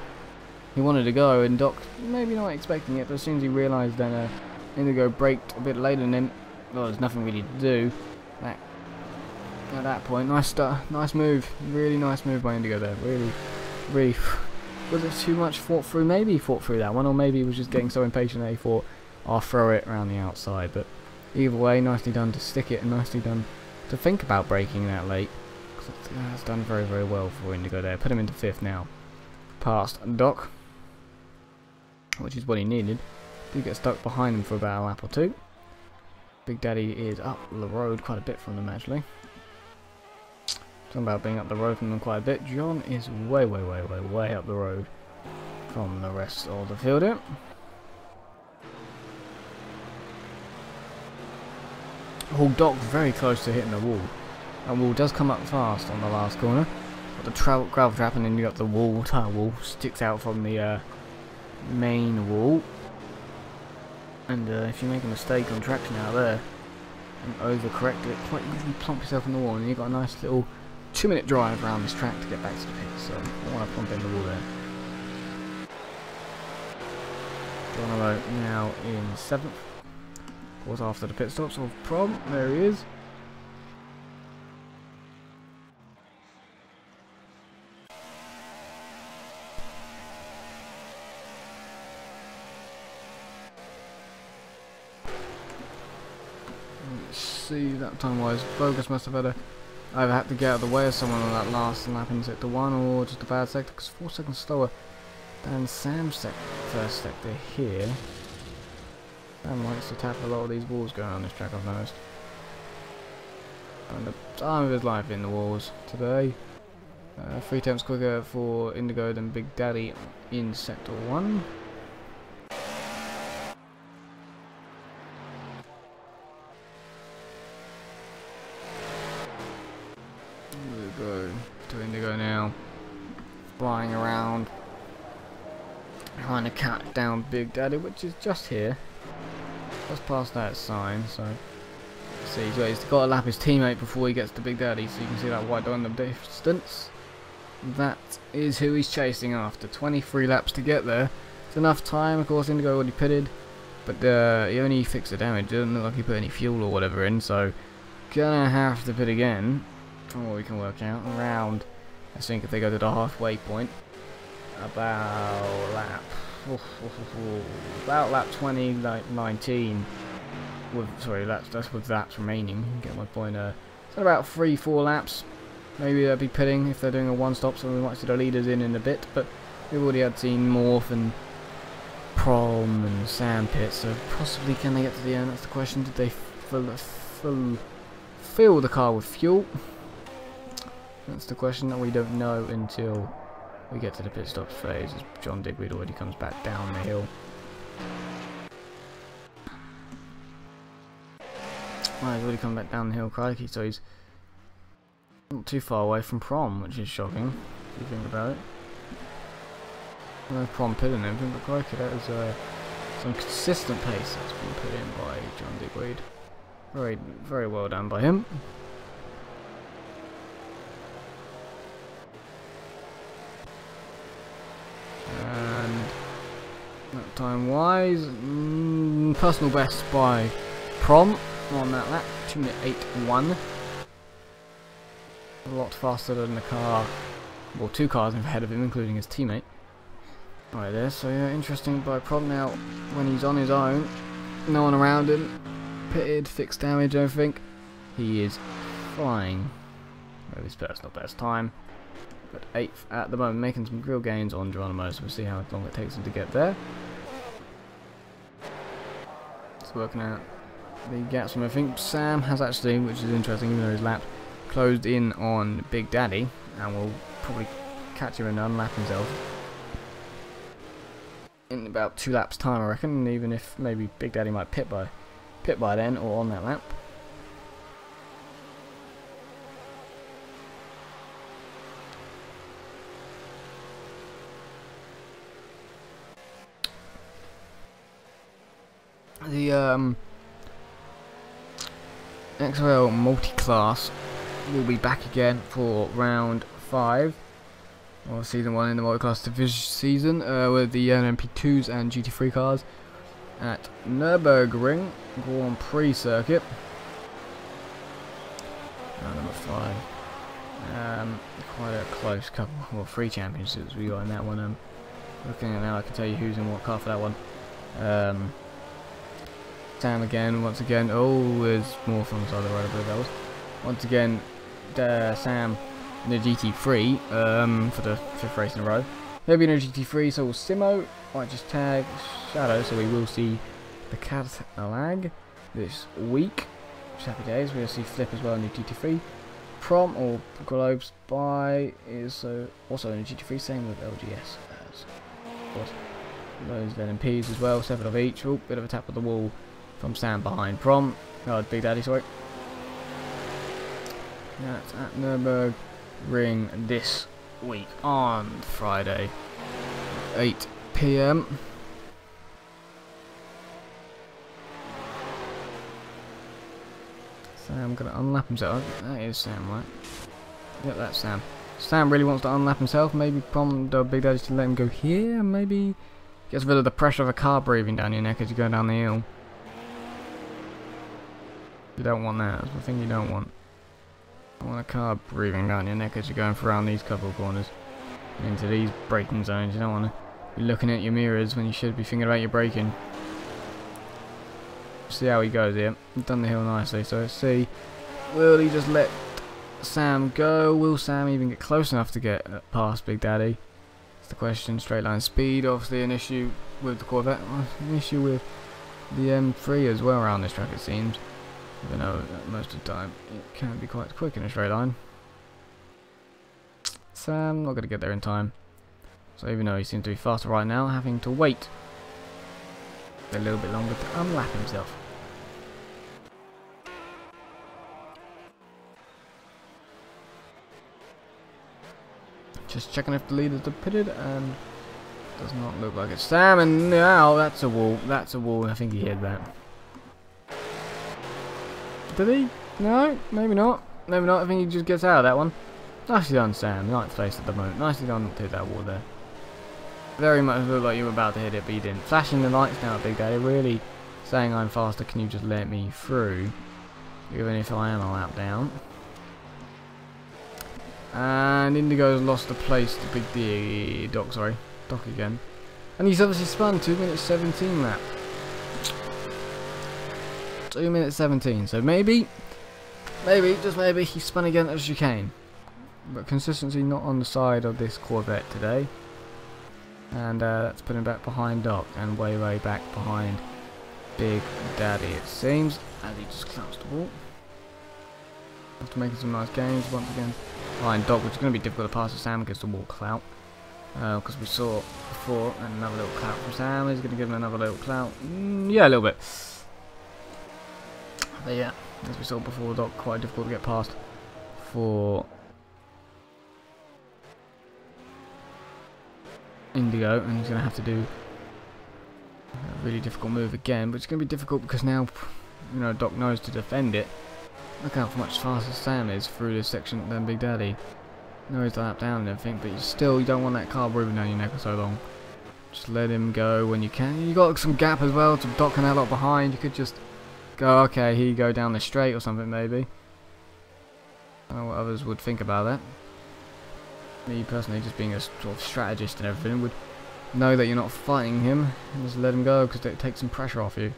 he wanted to go, and Doc maybe not expecting it, but as soon as he realised then Indigo braked a bit later than him, well, there's nothing really to do at that point. Nice start, nice move, really nice move by Indigo there. Really, was it too much thought through? Maybe he thought through that one, or maybe he was just getting so impatient that he thought, I'll throw it around the outside. But either way, nicely done to stick it, and nicely done to think about braking that late. That's done very, very well for Indigo there. Put him into 5th now. Past Doc, which is what he needed. Do get stuck behind them for about a lap or two. Big Daddy is up the road quite a bit from them actually. Talking about being up the road from them quite a bit. John is way up the road from the rest of the field here. Hall docked very close to hitting the wall. And wall does come up fast on the last corner. Got the gravel trap, and then you got the wall, tire wall, sticks out from the main wall. And if you make a mistake on traction out there and overcorrect it, quite easily plump yourself in the wall, and you've got a nice little 2-minute drive around this track to get back to the pit. So I want to plump in the wall there. Geronimo now in 7th. Of course, after the pit stops of Prom, there he is. See that time wise, Bogus must have either had to get out of the way of someone on that last lap in sector 1, or just a bad sector, because 4 seconds slower than Sam's first sector here. Sam likes to tap a lot of these walls going on this track, I've noticed. And the time of his life in the walls today. 3 tenths quicker for Indigo than Big Daddy in sector 1. Go to Indigo now, flying around, trying to cut down Big Daddy, which is just here, just past that sign. So see, he's got to lap his teammate before he gets to Big Daddy, so you can see that white dot in the distance. That is who he's chasing after. 23 laps to get there. It's enough time. Of course, Indigo already pitted, but he only fixed the damage. It doesn't look like he put any fuel or whatever in, so gonna have to pit again. From what we can work out, around, I think if they go to the halfway point, about lap 20, like 19, that's with laps remaining. You get my point. So about 3-4 laps. Maybe they'll be pitting if they're doing a one-stop, so we might see the leaders in a bit. But we've already had seen Morph and Prom and Sam pit, so possibly can they get to the end? That's the question. Did they fill the car with fuel? That's the question that we don't know until we get to the pit stops phase, as John Digweed already comes back down the hill. Well, he's already come back down the hill, crikey, so he's not too far away from Prom, which is shocking, if you think about it. No Prom pitting and everything, but crikey, that is some consistent pace that's been put in by John Digweed. Very well done by him. Time wise, personal best by Prom on that lap, 2:08.1. A lot faster than the car, well, 2 cars ahead of him, including his teammate. Right there, so yeah, interesting by Prom now when he's on his own, no one around him, pitted, fixed damage, everything. He is flying with his personal best time, but 8th at the moment, making some real gains on Geronimo, so we'll see how long it takes him to get there. Working out the gaps from, I think Sam has actually, which is interesting, even though his lap closed in on Big Daddy, and will probably catch him and unlap himself in about 2 laps time, I reckon, even if maybe Big Daddy might pit by then, or on that lap. The XRL multi-class will be back again for round 5, or season 1 in the multi-class division season, with the MP2s and GT3 cars at Nürburgring Grand Prix circuit. Round number 5. Quite a close couple, well, 3 championships we got in that one. Looking at now, I can tell you who's in what car for that one. Sam again, once again. Oh, there's more from the side of the road, I believe that was. Once again, Sam in the GT3 for the 5th race in a row. He'll be in a GT3, so will Simo. Might just tag Shadow, so we will see the Cadillac this week. Just happy days. We'll see Flip as well in the GT3. Prom or Globes by is also in the GT3, same with LGS as course. Those LMPs as well, 7 of each. Oh, bit of a tap of the wall from Sam behind Prom. Oh, Big Daddy, sorry. That's at Nürburgring this week on Friday, 8 PM. Sam gonna unlap himself. That is Sam, right? Yep, that's Sam. Sam really wants to unlap himself. Maybe Prom the Big Daddy to let him go here. Maybe gets rid of the pressure of a car breathing down your neck as you go down the hill. You don't want that. That's the thing you don't want. You want a car breathing down your neck as you're going around these couple of corners into these braking zones. You don't want to be looking at your mirrors when you should be thinking about your braking. See how he goes here. He's done the hill nicely. So let's see. Will he just let Sam go? Will Sam even get close enough to get past Big Daddy? That's the question. Straight line speed, obviously an issue with the Corvette. An issue with the M3 as well around this track, it seems. Even though most of the time it can be quite quick in a straight line. Sam not going to get there in time. So even though he seems to be faster right now, having to wait a little bit longer to unlap himself. Just checking if the leaders are pitted, and does not look like it's Sam. And now that's a wall. That's a wall. I think he hit that. Did he? No, maybe not. Maybe not. I think he just gets out of that one. Nicely done, Sam. Ninth place at the moment. Nicely done to hit that wall there. Very much looked like you were about to hit it, but you didn't. Flashing the lights now, Big Daddy. Really saying I'm faster. Can you just let me through? Even if I am a lap down. And Indigo's lost the place to Big D. Doc, sorry. Doc again. And he's obviously spun 2 minutes 17 lap. 2 minutes 17. So maybe, just maybe, he spun again at the chicane. But consistency not on the side of this Corvette today. And that's putting back behind Doc and way back behind Big Daddy, it seems, as he just clamps the wall. After making some nice gains once again behind Doc, which is going to be difficult to pass as Sam gets the wall clout. Because we saw before, and another little clout from Sam. He's going to give him another little clout. Yeah, a little bit. But yeah, as we saw before, Doc quite difficult to get past for Indigo, and he's going to have to do a really difficult move again, but it's going to be difficult because now, you know, Doc knows to defend it. Look how much faster Sam is through this section than Big Daddy. No, he's lap down and everything, but you don't want that car breathing down your neck for so long. Just let him go when you can. You got some gap as well, so Doc can have up behind. You could just go, okay, here you go down the straight or something maybe. I don't know what others would think about that. Me personally, just being a sort of strategist and everything, would know that you're not fighting him and just let him go because it takes some pressure off you.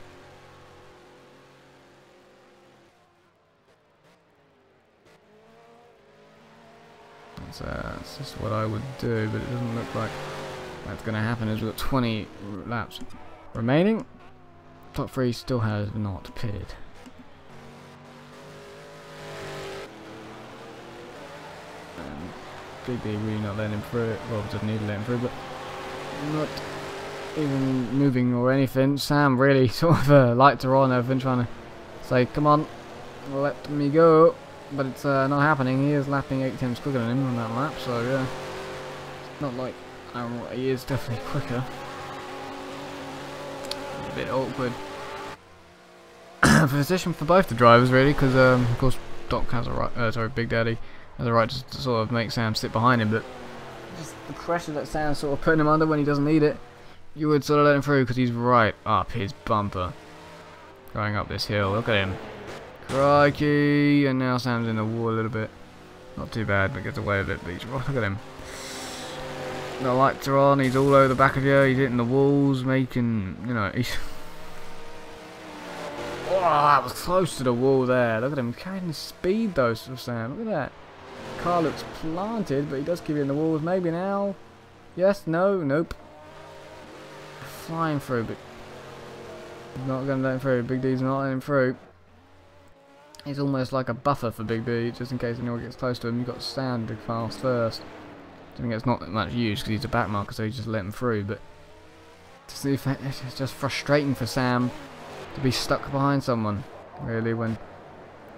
That's just what I would do, but it doesn't look like that's going to happen as we've got 20 laps remaining. Top 3 still has not pitted. And Big D really not letting him through it. Well, doesn't need to let him through, but not even moving or anything. Sam really sort of lights her on, everything, trying to say, come on, let me go. But it's not happening. He is lapping 8 times quicker than him on that lap, so yeah. It's not like he is definitely quicker. A bit awkward position for both the drivers, really, because of course Doc has a right, Big Daddy has a right to sort of make Sam sit behind him, but just the pressure that Sam's sort of putting him under when he doesn't need it, you would sort of let him through because he's right up his bumper, going up this hill. Look at him. Crikey, and now Sam's in the wall a little bit. Not too bad, but gets away with it. But look at him. The lights are on, he's all over the back of you, he's hitting the walls, making, you know, he's... Oh, that was close to the wall there. Look at him, carrying the speed though, for Sam. Look at that. Car looks planted, but he does keep it in the walls. Maybe now. Yes, no, nope. Flying through, but not going to let him through. Big D's not letting him through. He's almost like a buffer for Big D, just in case anyone gets close to him. You've got Sam to pass first. I think it's not much use because he's a back marker, so you just let him through. But to see if it's just frustrating for Sam to be stuck behind someone, really, when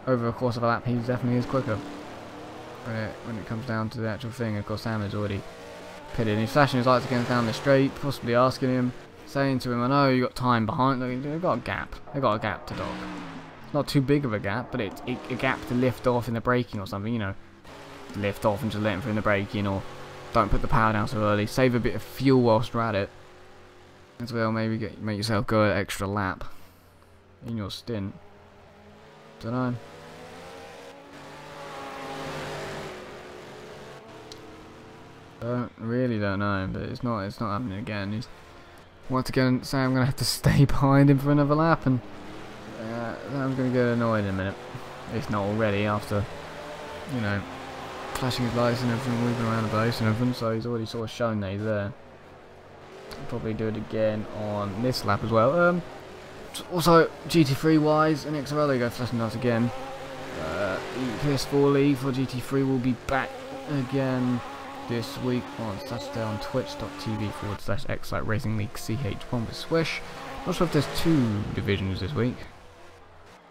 over the course of a lap he definitely is quicker. When it comes down to the actual thing, of course Sam is already pitted. He's flashing his lights again down the straight, possibly asking him, saying to him, I know you got time behind. They've got a gap. They've got a gap to dock. Not too big of a gap, but it's a gap to lift off in the braking or something, you know. Lift off and just let him through in the braking, or don't put the power down so early. Save a bit of fuel whilst you're at it. As well, maybe make yourself go an extra lap in your stint. Don't know. Don't know, but it's not happening again. Once again, Sam gonna have to stay behind him for another lap, and Sam's gonna get annoyed in a minute, if not already, after, you know, flashing his lights and everything, moving around the place and everything. So he's already sort of shown that he's there. I'll probably do it again on this lap as well. Also, GT3 wise, and XRL, there you go, flashing lights again. The PS4 League for GT3 will be back again this week on Saturday on twitch.tv/Xcite Racing League CH1 with Swish. Not sure if there's 2 divisions this week.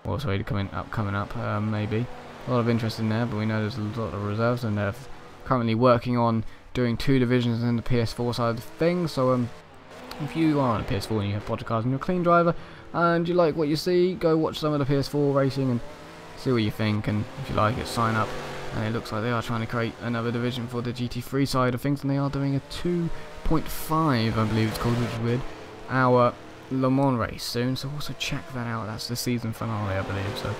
Or sorry, coming up, maybe. A lot of interest in there, but we know there's a lot of reserves, and they're currently working on doing 2 divisions in the PS4 side of things. So if you are on a PS4 and you have podcast and you're a clean driver and you like what you see, go watch some of the PS4 racing and see what you think, and if you like it, sign up. And it looks like they are trying to create another division for the GT3 side of things, and they are doing a 2.5, I believe it's called, which is weird, hour Le Mans race soon. So also check that out. That's the season finale, I believe. So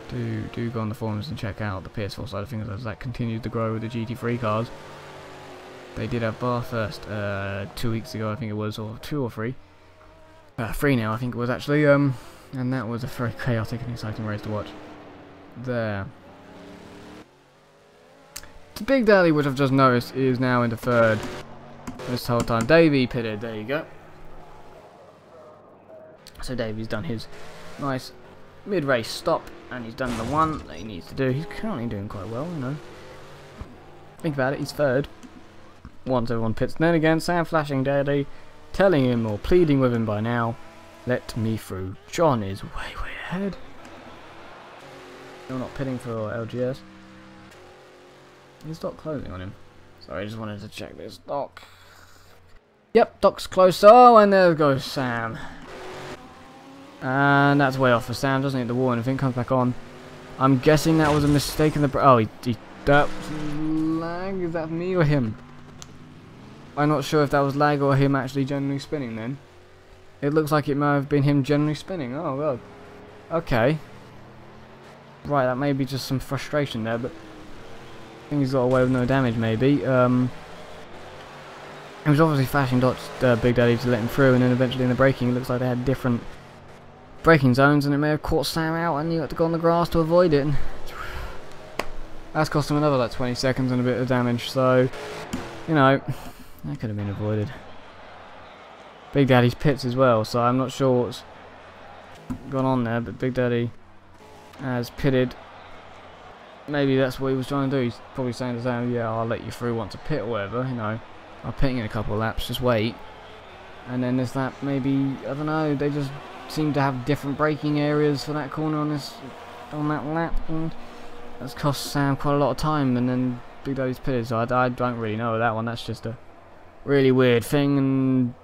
do go on the forums and check out the PS4 side of things as that continues to grow with the GT3 cars. They did have Bathurst 2 weeks ago, I think it was, or 2 or 3. 3 now, I think it was actually. And that was a very chaotic and exciting race to watch. There. The Big Daddy, which I've just noticed, is now into 3rd this whole time. Davey pitted, there you go. So Davey's done his nice mid-race stop, and he's done the one that he needs to do. He's currently doing quite well, you know. Think about it, he's 3rd. Once everyone pits. Then again, Sam flashing Daddy, telling him or pleading with him by now, let me through. John is way ahead. You're not pitting for LGS. Is Doc closing on him? Sorry, I just wanted to check this. Doc. Yep, Doc's close. Oh, and there goes Sam. And that's way off for Sam. Doesn't hit the wall or anything. Comes back on. I'm guessing that was a mistake in the... Oh, that was lag. Is that me or him? I'm not sure if that was lag or him actually generally spinning then. It looks like it may have been him generally spinning. Oh, God. Okay. Right, that may be just some frustration there, but... I think he's got away with no damage, maybe. He was obviously flashing dots, Big Daddy, to let him through, and then eventually in the braking, it looks like they had different braking zones, and it may have caught Sam out, and you had to go on the grass to avoid it. That's cost him another like 20 seconds and a bit of damage, so, you know, that could have been avoided. Big Daddy's pits as well, so I'm not sure what's gone on there, but Big Daddy has pitted. Maybe that's what he was trying to do. He's probably saying to Sam, yeah, I'll let you through once a pit or whatever, you know. I'm pitting in a couple of laps, just wait. And then this lap, maybe, I don't know, they just seem to have different braking areas for that corner on that lap. And that's cost Sam quite a lot of time, and then Big Daddy's pitted, so I don't really know that one. That's just a really weird thing, and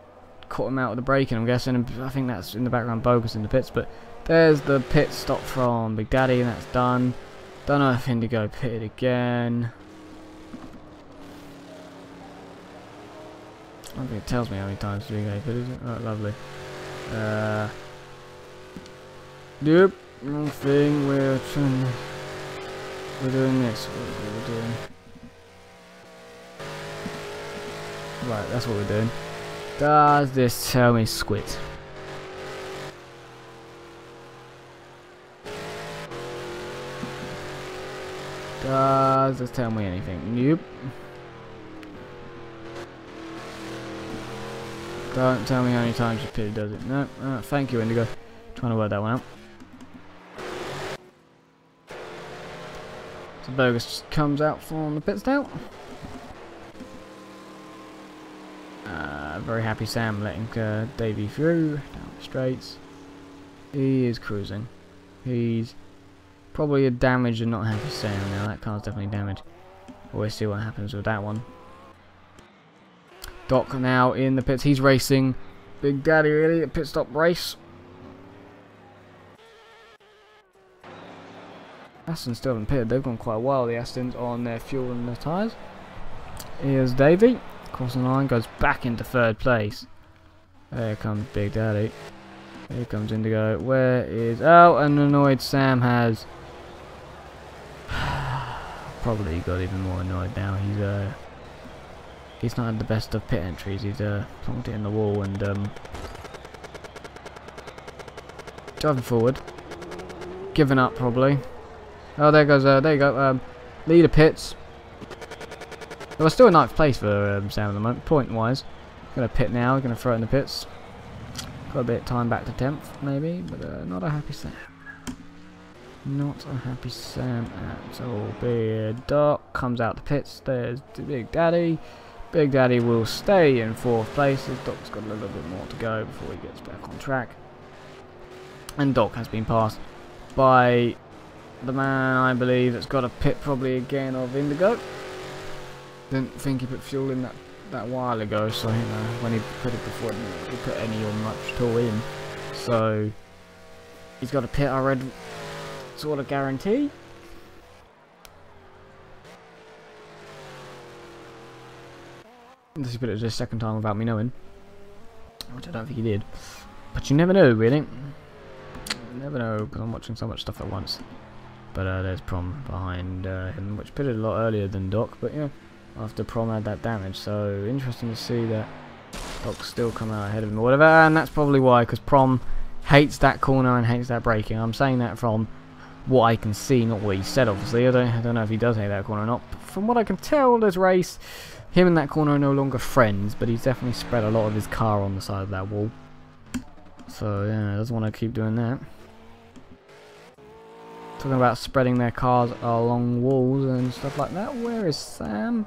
caught him out with the braking, I'm guessing. And I think that's in the background bogus in the pits, but there's the pit stop from Big Daddy, and that's done. Don't know if Indigo pitted again. I don't think it tells me how many times Indigo pitted, is it? Oh, lovely. Yep, wrong thing. We're doing this. What are we doing? Right, that's what we're doing. Does this tell me squid? Does this tell me anything? Nope. Don't tell me how many times you pitted, does it? No. Thank you, Indigo. Trying to work that one out. So Bogus just comes out from the pit stop. Very happy Sam letting Davey through down the straights. He is cruising. He's probably a damaged and not happy Sam now. That car's definitely damaged. We'll see what happens with that one. Doc now in the pits. He's racing Big Daddy really, a pit stop race. Aston's still in pit. They've gone quite well, the Astons, on their fuel and their tyres. Here's Davey. Crossing the line, goes back into third place. There comes Big Daddy. Here comes Indigo. Where is... Oh, an annoyed Sam has... probably got even more annoyed now. He's not had the best of pit entries. He's plonked it in the wall and driving forward. Giving up probably. Oh, there goes. There you go. Leader pits. Well, still in 9th place for Sam at the moment, point-wise. Going to pit now, going to throw it in the pits. Got a bit of time back to 10th, maybe, but not a happy Sam. Not a happy Sam at all. Big Doc comes out the pits, there's the Big Daddy. Big Daddy will stay in 4th place, as Doc's got a little bit more to go before he gets back on track. And Doc has been passed by the man, I believe, that's got a pit probably again of Indigo. Didn't think he put fuel in that while ago, so you know, when he put it before, he put any or much at all in. So he's got a pit, I read, sort of guarantee. Unless he put it the second time without me knowing, which I don't think he did. But you never know, really. You never know, because I'm watching so much stuff at once. But there's Prom behind him, which pitted a lot earlier than Doc, but you know, after Prom had that damage, so interesting to see that Doc's still come out ahead of him or whatever, and that's probably why, because Prom hates that corner and hates that braking. I'm saying that from what I can see, not what he said obviously. I don't know if he does hate that corner or not, but from what I can tell this race, him and that corner are no longer friends, but he's definitely spread a lot of his car on the side of that wall. So yeah, doesn't want to keep doing that. Talking about spreading their cars along walls and stuff like that. Where is Sam?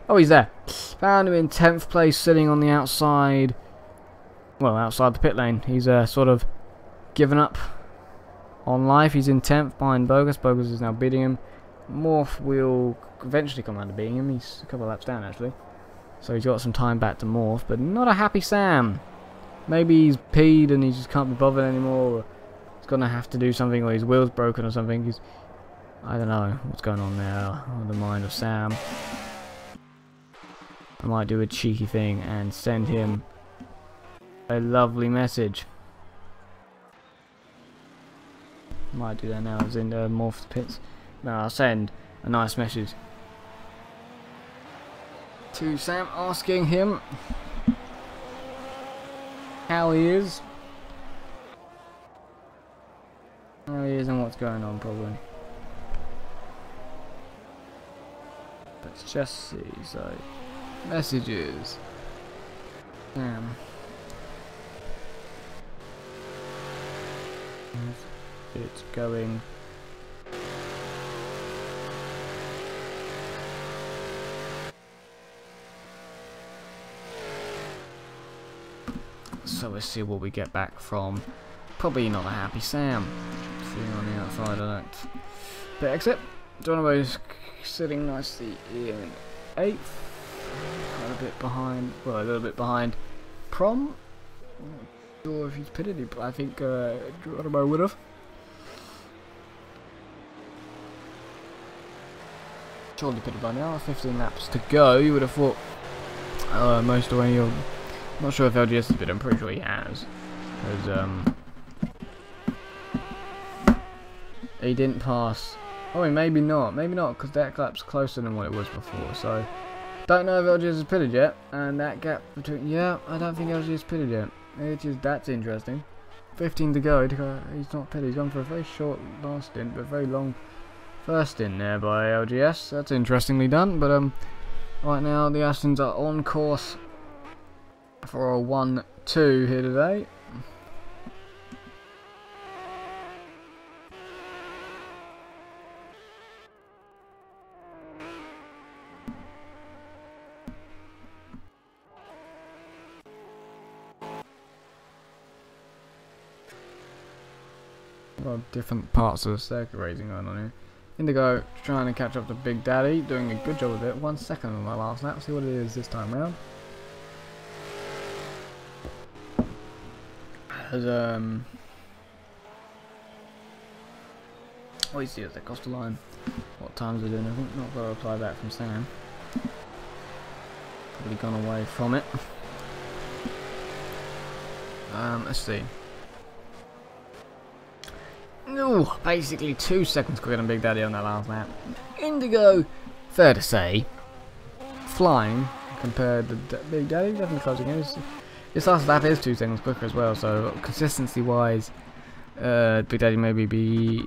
Oh, he's there. Found him in 10th place, sitting on the outside. Well, outside the pit lane. He's sort of given up on life. He's in 10th behind Bogus. Bogus is now beating him. Morph will eventually come around to beating him. He's a couple of laps down actually. So he's got some time back to Morph, but not a happy Sam. Maybe he's peed and he just can't be bothered anymore. Or he's gonna have to do something, or his wheel's broken or something. I don't know what's going on there on the mind of Sam. I might do a cheeky thing and send him a lovely message. Might do that now as in Morph's pits. No, I'll send a nice message to Sam asking him how he is. How he is and what's going on probably. Let's just see, so messages. It's going. So let's see what we get back from. Probably not a happy Sam. Sitting on the outside of that pit exit. Jonavo's sitting nicely in 8th. Quite a bit behind, well, a little bit behind Prom. I'm not sure if he's pitted, but I think Jonavo would have. Surely pitted by now. 15 laps to go. You would have thought most of the way. I'm not sure if LGS has been. I'm pretty sure he has, because he didn't pass. Oh, maybe not. Maybe not, because that gap's closer than what it was before. So, don't know if LGS has pitted yet. And that gap between... Yeah, I don't think LGS has pitted yet. That's interesting. 15 to go. He's not pitted. He's gone for a very short last stint, but very long first stint there by LGS. That's interestingly done. But right now, the Astons are on course for a 1-2 here today. A lot of different parts of the circuit racing going on here. Indigo trying to catch up to Big Daddy, doing a good job with it. 1 second on my last lap. See what it is this time round. As what you see at the Costa line. What times are doing? I think not got a reply back from Sam. Probably gone away from it. Let's see. Ooh, basically 2 seconds quicker than Big Daddy on that last lap. Indigo, fair to say, flying compared to Big Daddy, definitely closing in. This last lap is 2 seconds quicker as well, so consistency wise, Big Daddy maybe be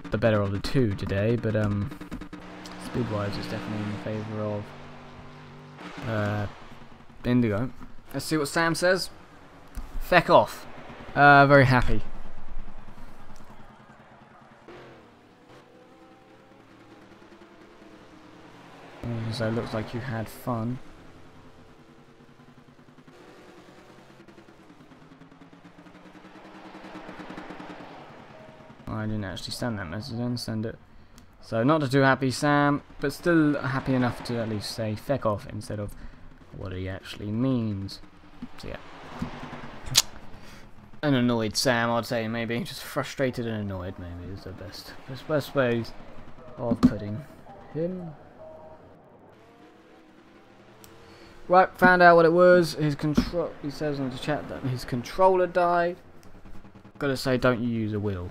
the better of the two today, but speed wise it's definitely in favour of Indigo. Let's see what Sam says. Feck off. Very happy. So it looks like you had fun. I didn't actually send that message, then send it. So not too happy, Sam, but still happy enough to at least say feck off instead of what he actually means. So yeah. An annoyed Sam, I'd say, maybe. Just frustrated and annoyed, maybe, is the best ways of putting him. Right, found out what it was. His control. He says on the chat that his controller died. Gotta say, don't you use a wheel.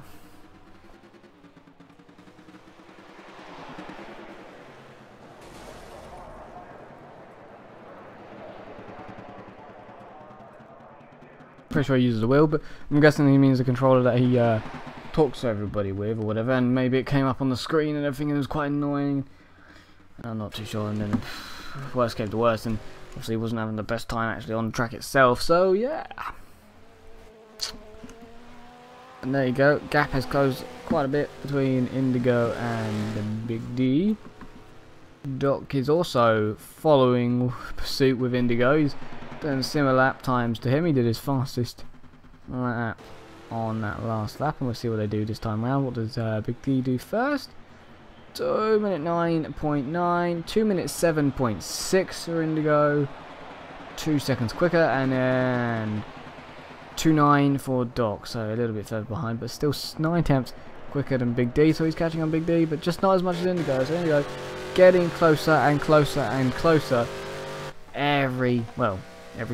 Pretty sure he uses a wheel, but I'm guessing he means the controller that he talks to everybody with or whatever. And maybe it came up on the screen and everything, and it was quite annoying. I'm not too sure. And then worst came to worst, and obviously he wasn't having the best time actually on the track itself, so yeah. And there you go, gap has closed quite a bit between Indigo and the Big D. Doc is also following pursuit with Indigo. He's doing similar lap times to him. He did his fastest lap on that last lap, and we'll see what they do this time round. What does Big D do first? 2 minute 9.9, 2 minutes 7.6 for Indigo, 2 seconds quicker, and then 2.9 for Doc, so a little bit further behind, but still 9 tenths quicker than Big D, so he's catching on Big D, but just not as much as Indigo. So Indigo getting closer and closer and closer every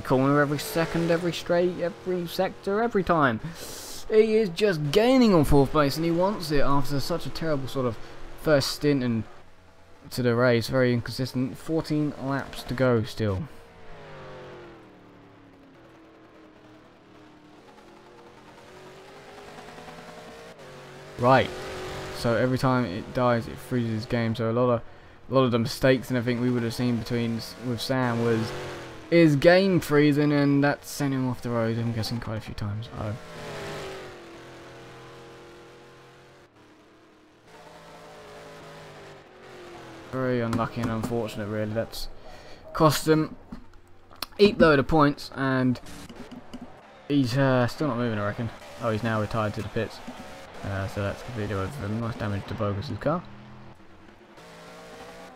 corner, every second, every straight, every sector, every time. He is just gaining on 4th place, and he wants it after such a terrible sort of first stint and to the race. Very inconsistent. 14 laps to go still. Right. So every time it dies, it freezes his game. So a lot of the mistakes and everything we would have seen with Sam was his game freezing, and that sent him off the road. I'm guessing quite a few times. Very unlucky and unfortunate, really. That's cost him a load of points, and he's still not moving, I reckon. Oh, he's now retired to the pits. So that's completely over for him. Nice damage to Bogus's car.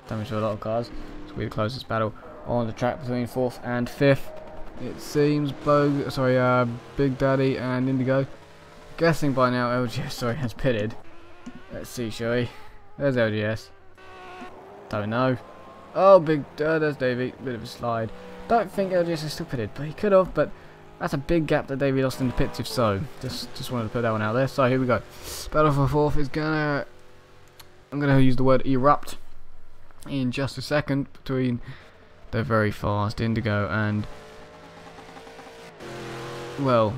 Damage to a lot of cars. This will be the closest battle on the track between 4th and 5th. It seems Big Daddy and Indigo. Guessing by now LGS has pitted. Let's see, shall we? There's LGS. Don't know. Oh, there's Davey. Bit of a slide. Don't think LGS is still pitted, but he could have. But that's a big gap that Davey lost in the pits. If so, just wanted to put that one out there. So here we go. Battle for 4th is I'm gonna use the word erupt in just a second between the very fast Indigo and, well,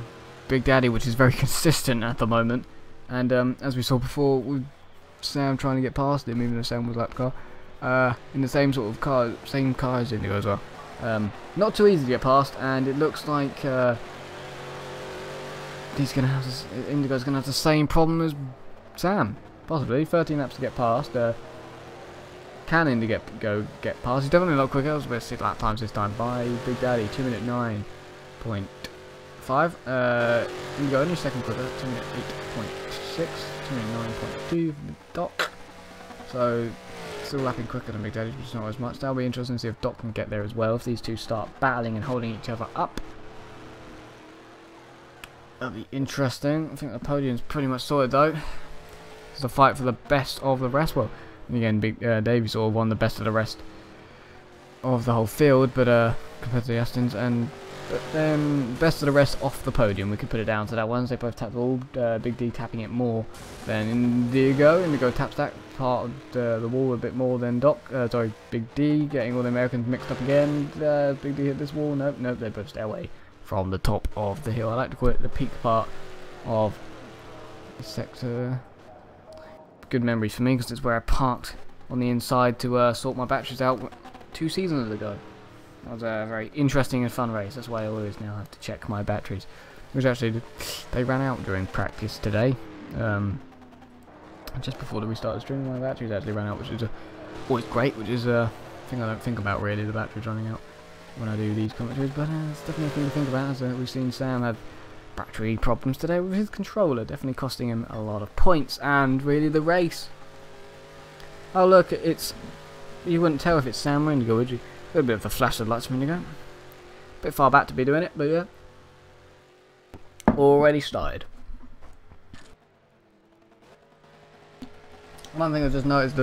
Big Daddy, which is very consistent at the moment. And as we saw before, with Sam trying to get past him, even though Sam was lap car. In the same sort of car, same car as Indigo as well. Not too easy to get past, and it looks like he's gonna have Indigo's gonna have the same problem as Sam. Possibly 13 laps to get past. Can Indigo get past? He's definitely a lot quicker. I was going to see lap times this time by Big Daddy. 2:09.5. Indigo only second quicker. 2:08.6. 2:09.2 for Doc. So still lapping quicker than Big Daddy, which is not as much. That'll be interesting to see if Doc can get there as well. If these two start battling and holding each other up, that'll be interesting. I think the podium's pretty much sorted though. It's a fight for the best of the rest. Well, and again, Big Davey sort of won the best of the rest of the whole field, but compared to the Astons, and then best of the rest off the podium. We could put it down to that one. They both tapped the wall. Big D tapping it more than Indigo. Indigo taps that part of the wall a bit more than Doc. Sorry, Big D getting all the Americans mixed up again. Big D hit this wall. Nope, they both stay away from the top of the hill. I like to call it the peak part of the sector. Good memories for me because it's where I parked on the inside to sort my batteries out 2 seasons ago. That was a very interesting and fun race. That's why I always now have to check my batteries. Which actually, they ran out during practice today. Just before we started streaming, my batteries actually ran out, which is always great. Which is a thing I don't think about really, the batteries running out when I do these commentaries. But it's definitely a thing to think about. As we've seen Sam have battery problems today with his controller, definitely costing him a lot of points and really the race. Oh look, you wouldn't tell if it's Sam or Indigo, would you? A little bit of the flash of lights from Indigo. Bit far back to be doing it, but yeah. Already started. One thing I just noticed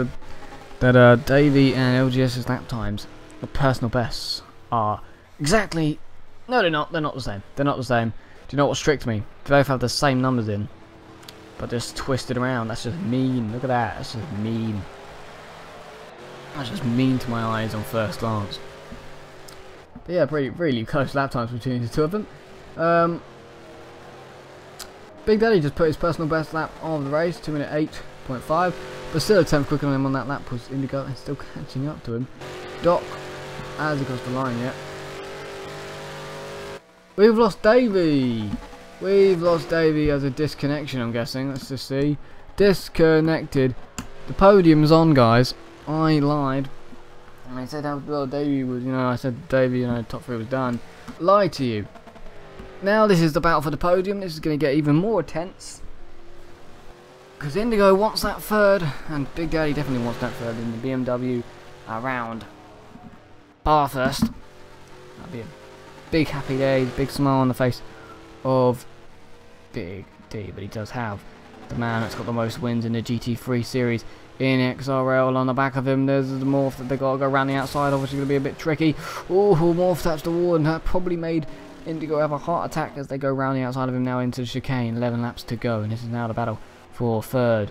that Davey and LGS's lap times, the personal bests, are exactly. No, they're not. They're not the same. They're not the same. Do you know what strict me? They both have the same numbers in, but just twisted around. That's just mean. Look at that. That's just mean. That's just mean to my eyes on first glance. But yeah, really close lap times between the two of them. Big Daddy just put his personal best lap of the race, 2:08.5, but still a 10th quicker than him on that lap was Indigo, and still catching up to him. Doc hasn't crossed the line yet. We've lost Davey. We've lost Davey as a disconnection, I'm guessing. Let's just see. Disconnected. The podium's on, guys. I lied. I said how well Davey was, I said Davey, top 3 was done. Lied to you. Now this is the battle for the podium. This is going to get even more tense. Because Indigo wants that third, and Big Daddy definitely wants that third in the BMW around Bathurst. That'd be a big happy day, big smile on the face of Big D. But he does have the man that's got the most wins in the GT3 Series in XRL on the back of him. There's the morph that they got to go around the outside, obviously going to be a bit tricky. Oh, morph taps the wall, and that probably made Indigo have a heart attack as they go around the outside of him now into the chicane. 11 laps to go, and this is now the battle for third.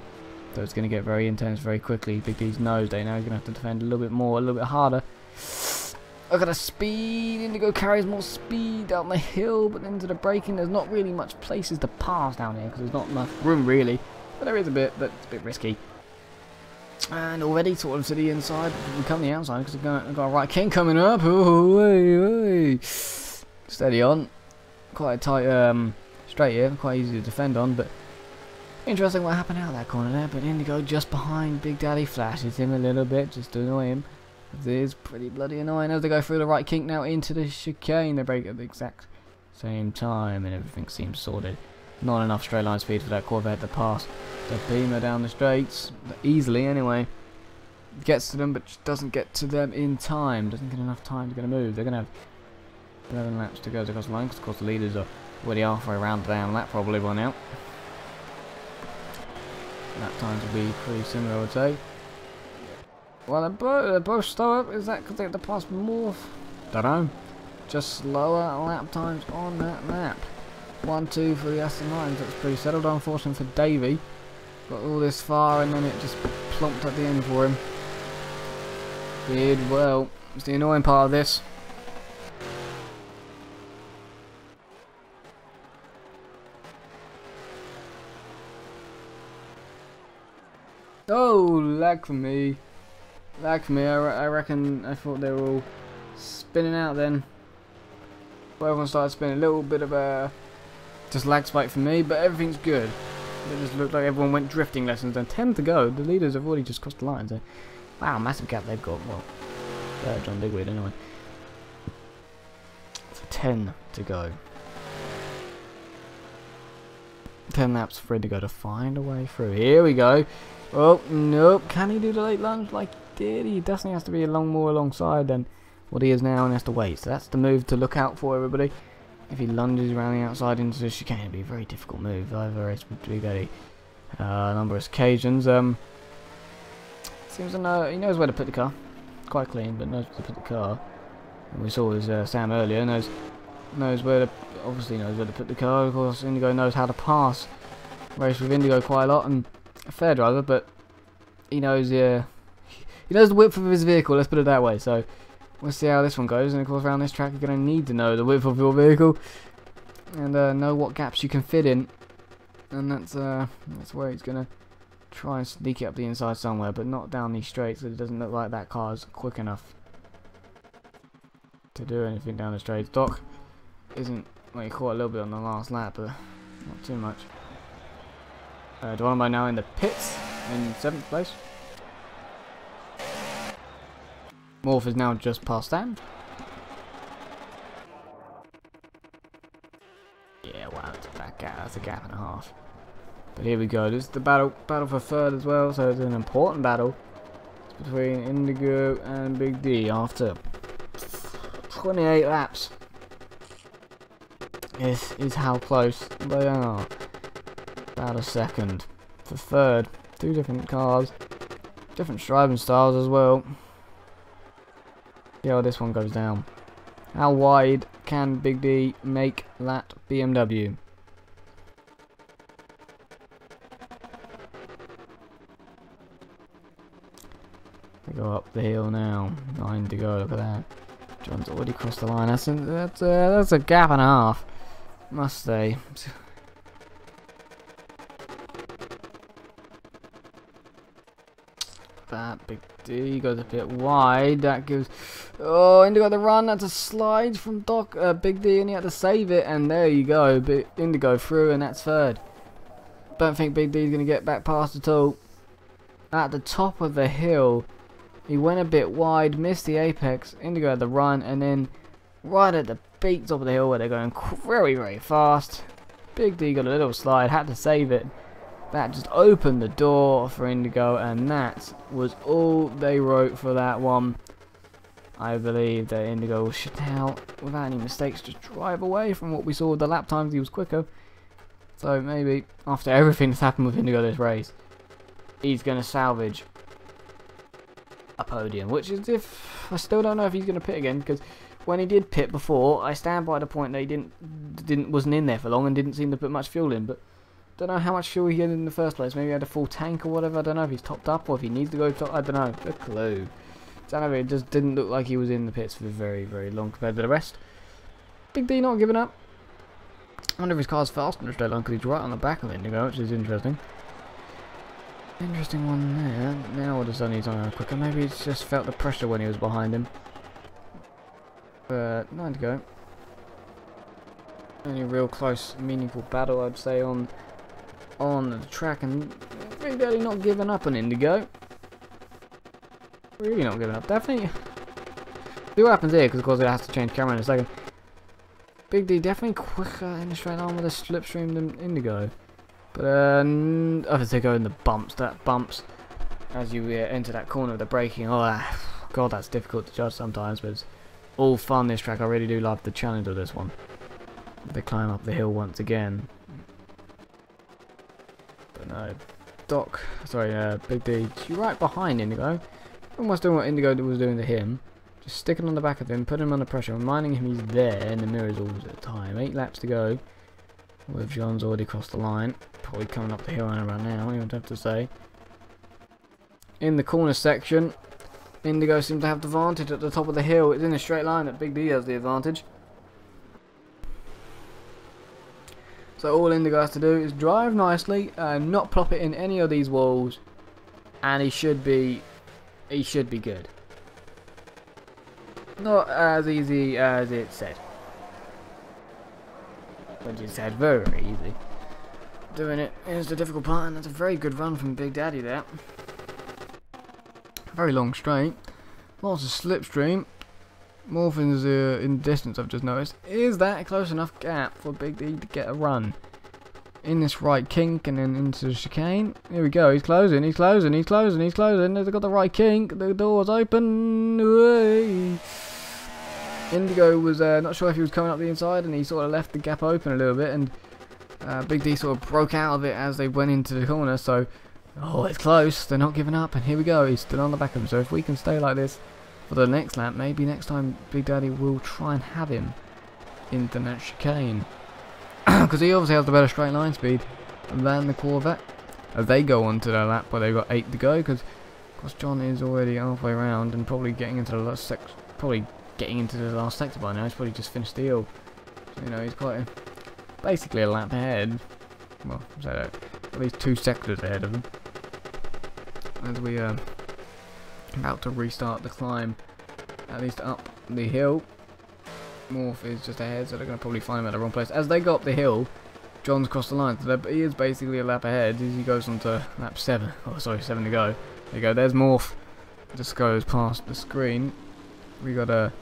So it's going to get very intense very quickly. Big D's nose day now. He's going to have to defend a little bit more, a little bit harder. Look at the speed. Indigo carries more speed down the hill, but into the braking, there's not really much places to pass down here because there's not enough room really. But there is a bit, but it's a bit risky. And already sort of to the inside, we come the outside because we've got a right king coming up. Oh, steady on. Quite a tight straight here, quite easy to defend on, but interesting what happened out of that corner there. But Indigo just behind Big Daddy, flashes him a little bit just to annoy him. It is pretty bloody annoying as they go through the right kink now into the chicane. They break at the exact same time and everything seems sorted. Not enough straight line speed for that Corvette to pass the Beamer down the straights easily anyway. Gets to them but just doesn't get to them in time. Doesn't get enough time to get a move. They're going to have 11 laps to go across the line because of course the leaders are already halfway around the damn lap probably by now. Lap times will be pretty similar I would say. Well, they're both slower. Is that because they have to pass more? Don't know. Just slower lap times on that lap. 1-2 for the Aston Martins. That's pretty settled. Unfortunately for Davey. Got all this far and then it just plonked at the end for him. Did well. It's the annoying part of this. Oh, lag for me. Lag for me. I reckon. I thought they were all spinning out then. Well, everyone started spinning. A little bit of a just lag spike for me, but everything's good. It just looked like everyone went drifting lessons, and 10 to go. The leaders have already just crossed the line, so wow, massive gap they've got. Well, John Digweed anyway. So 10 to go. 10 laps for Indigo to find a way through. Here we go. Oh, nope. Can he do the late lunge like he did? He definitely has to be more alongside than what he is now and has to wait. So that's the move to look out for, everybody. If he lunges around the outside into the chicane, it'd be a very difficult move. I've raced with Big Daddy numerous occasions. Seems to know, he knows where to put the car. Quite clean, but knows where to put the car. And we saw with Sam earlier, knows where to, obviously knows where to put the car. Of course, Indigo knows how to pass. Race with Indigo quite a lot, and a fair driver, but he knows the width of his vehicle. Let's put it that way. So we'll see how this one goes. And of course, around this track, you're going to need to know the width of your vehicle and know what gaps you can fit in. And that's where he's going to try and sneak it up the inside somewhere, but not down these straights. So it doesn't look like that car is quick enough to do anything down the straight. Doc isn't, well, he caught a little bit on the last lap, but not too much. Geronimo now in the pits in 7th place. Morph is now just past Stan. Yeah, wow, that's a gap and a half. But here we go. This is the battle for 3rd as well, so it's an important battle. It's between Indigo and Big D after 28 laps. This is how close they are. About a second for 3rd. 2 different cars, different driving styles as well. See how this one goes down. How wide can Big D make that BMW? They go up the hill now. 9 to go. Look at that. John's already crossed the line. That's a gap and a half. Must say. That Big D goes a bit wide. That gives. Oh, Indigo the run. That's a slide from Big D, and he had to save it. And there you go. Indigo through, and that's 3rd. Don't think Big D's going to get back past at all. At the top of the hill, he went a bit wide, missed the apex. Indigo had the run, and then right at the peak top of the hill where they're going very, very fast. Big D got a little slide, had to save it. That just opened the door for Indigo, and that was all they wrote for that one. I believe that Indigo should now, without any mistakes, just drive away from what we saw with the lap times. He was quicker. So maybe, after everything that's happened with Indigo this race, he's going to salvage a podium. Which is, if I still don't know if he's going to pit again, because when he did pit before, I stand by the point that he wasn't in there for long and didn't seem to put much fuel in. But don't know how much fuel he had in the first place. Maybe he had a full tank or whatever. I don't know if he's topped up or if he needs to go top. I don't know. A clue. So anyway, it just didn't look like he was in the pits for very, very long compared to the rest. Big D not giving up. I wonder if his car's fast in the straight line because he's right on the back of Indigo, which is interesting. Interesting one there. Now all of a sudden he's on quicker. Maybe he's just felt the pressure when he was behind him. But 9 to go. Only real close, meaningful battle, I'd say, on the track, and Big Daddy not giving up on Indigo. Really not giving up. Definitely. See what happens here, because of course it has to change camera in a second. Big D definitely quicker in the straight line with a slipstream than Indigo. But obviously go in the bumps. That bumps as you enter that corner of the braking. Oh, God, that's difficult to judge sometimes, but it's all fun this track. I really do love the challenge of this one. They climb up the hill once again. But no, Big D, you're right behind Indigo. Almost doing what Indigo was doing to him. Just sticking on the back of him, putting him under pressure, reminding him he's there in the mirrors all the time. 8 laps to go. With John's already crossed the line. Probably coming up the hill around now, you would have to say. In the corner section, Indigo seems to have the advantage at the top of the hill. It's in a straight line that Big D has the advantage. So all Indigo has to do is drive nicely and not plop it in any of these walls, and he should be good. Not as easy as it said. But it said very easy. Doing it is the difficult part, and that's a very good run from Big Daddy there. Very long straight. Lots of slipstream. Morphin's in distance, I've just noticed. Is that a close enough gap for Big D to get a run? In this right kink and then into the chicane. Here we go, he's closing, he's closing, he's closing, he's closing. They've got the right kink, the door's open. Whee! Indigo was not sure if he was coming up the inside, and he sort of left the gap open a little bit, and Big D sort of broke out of it as they went into the corner. So, oh, it's close, they're not giving up, and here we go, he's still on the back of him. So if we can stay like this for the next lap, maybe next time Big Daddy will try and have him into that chicane. Because he obviously has the better straight line speed than the Corvette as they go on to their lap where they've got 8 to go, because John is already halfway around and probably getting into the last sector by now. He's probably just finished the hill, so, you know, he's quite basically a lap ahead. Well, so at least 2 sectors ahead of him as we about to restart the climb, at least up the hill. Morph is just ahead, so they're going to probably find him at the wrong place. As they go up the hill, John's crossed the line, so he is basically a lap ahead as he goes on to lap 7. Oh, sorry, 7 to go. There you go, there's Morph. Just goes past the screen. We got a...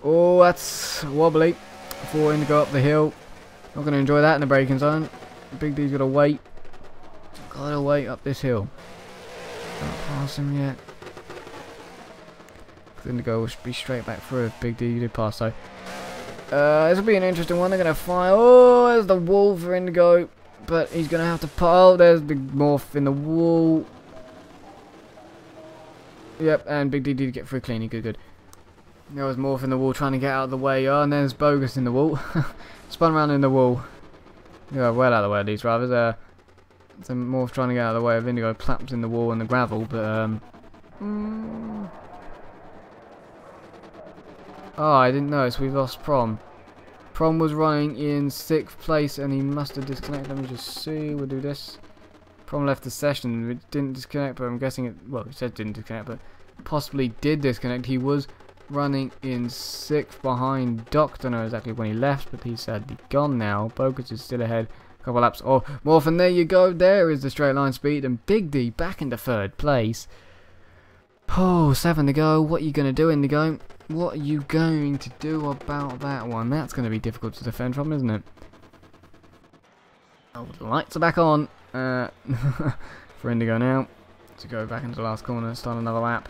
Oh, that's wobbly for him to go up the hill. Not going to enjoy that in the braking zone. Big D's got to wait. Got to wait up this hill. Not pass him yet. Indigo will be straight back through if Big D did pass, so this will be an interesting one. They're going to fire. Oh, there's the wall for Indigo, but he's going to have to oh, there's Big Morph in the wall. Yep, and Big D did get through clean. Good. There was Morph in the wall trying to get out of the way. Oh, and there's Bogus in the wall. Spun around in the wall. Yeah, well out of the way at least, rather. So Morph trying to get out of the way of Indigo, claps in the wall and the gravel, but oh, I didn't notice. We've lost Prom. Prom was running in 6th place and he must have disconnected. Let me just see. We'll do this. Prom left the session. It didn't disconnect, but I'm guessing it... Well, it said didn't disconnect, but possibly did disconnect. He was running in 6th behind Doc. Don't know exactly when he left, but he's sadly gone now. Bogus is still ahead. A couple laps. Oh, Morphin, there you go. There is the straight line speed. And Big D back into 3rd place. Oh, 7 to go. What are you going to do, Indigo? What are you going to do about that one? That's going to be difficult to defend from, isn't it? Oh, the lights are back on for Indigo now. To go back into the last corner, start another lap.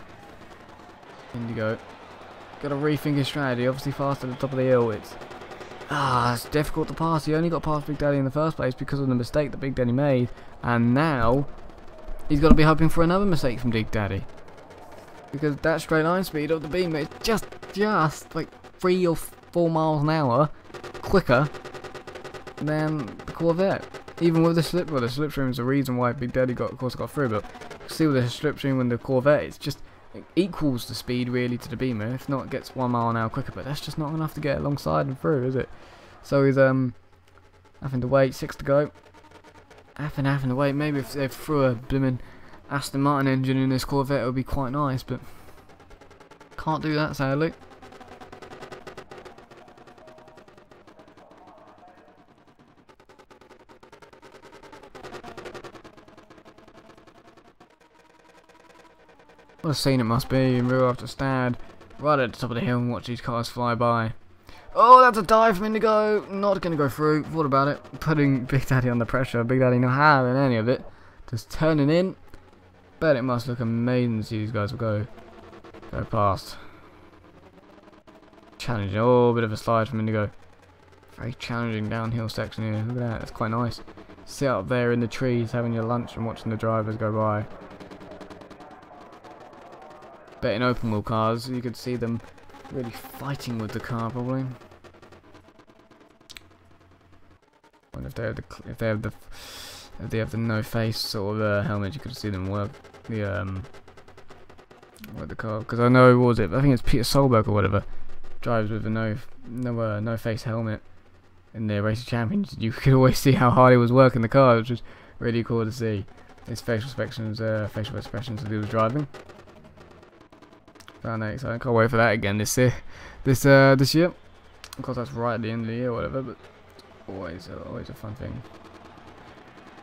Indigo. Got to rethink his strategy. Obviously fast at the top of the hill. It's difficult to pass. He only got past Big Daddy in the first place because of the mistake that Big Daddy made. And now he's got to be hoping for another mistake from Big Daddy. Because that straight line speed of the beam is just like 3 or 4 miles an hour quicker than the Corvette. Even with the slipstream is the reason why Big Daddy got through, but see with the slipstream and the Corvette, it equals the speed really to the Beamer. If not, it gets 1 mile an hour quicker, but that's just not enough to get alongside and through, is it? So he's having to wait. 6 to go. Having to wait. Maybe if they threw a blooming Aston Martin engine in this Corvette, it would be quite nice, but can't do that sadly. What a scene it must be, and we'll have to stand right at the top of the hill and watch these cars fly by. Oh, that's a dive from Indigo. Not going to go through. What about it? Putting Big Daddy under pressure. Big Daddy not having any of it. Just turning in. Bet it must look amazing to see these guys go past. Challenging. Oh, a bit of a slide from Indigo. Very challenging downhill section here. Look at that. That's quite nice. Sit up there in the trees having your lunch and watching the drivers go by. Bet in open wheel cars you could see them really fighting with the car probably. And if they have the no face sort of helmet, you could see them work the car. Because I know, what was it? I think it's Peter Solberg or whatever drives with a no face helmet in the Racing Champions. You could always see how hard he was working the car, which was really cool to see. His facial expressions as he was driving. Next, I can't wait for that again this year. This year. Of course, that's right at the end of the year, or whatever. But always a fun thing.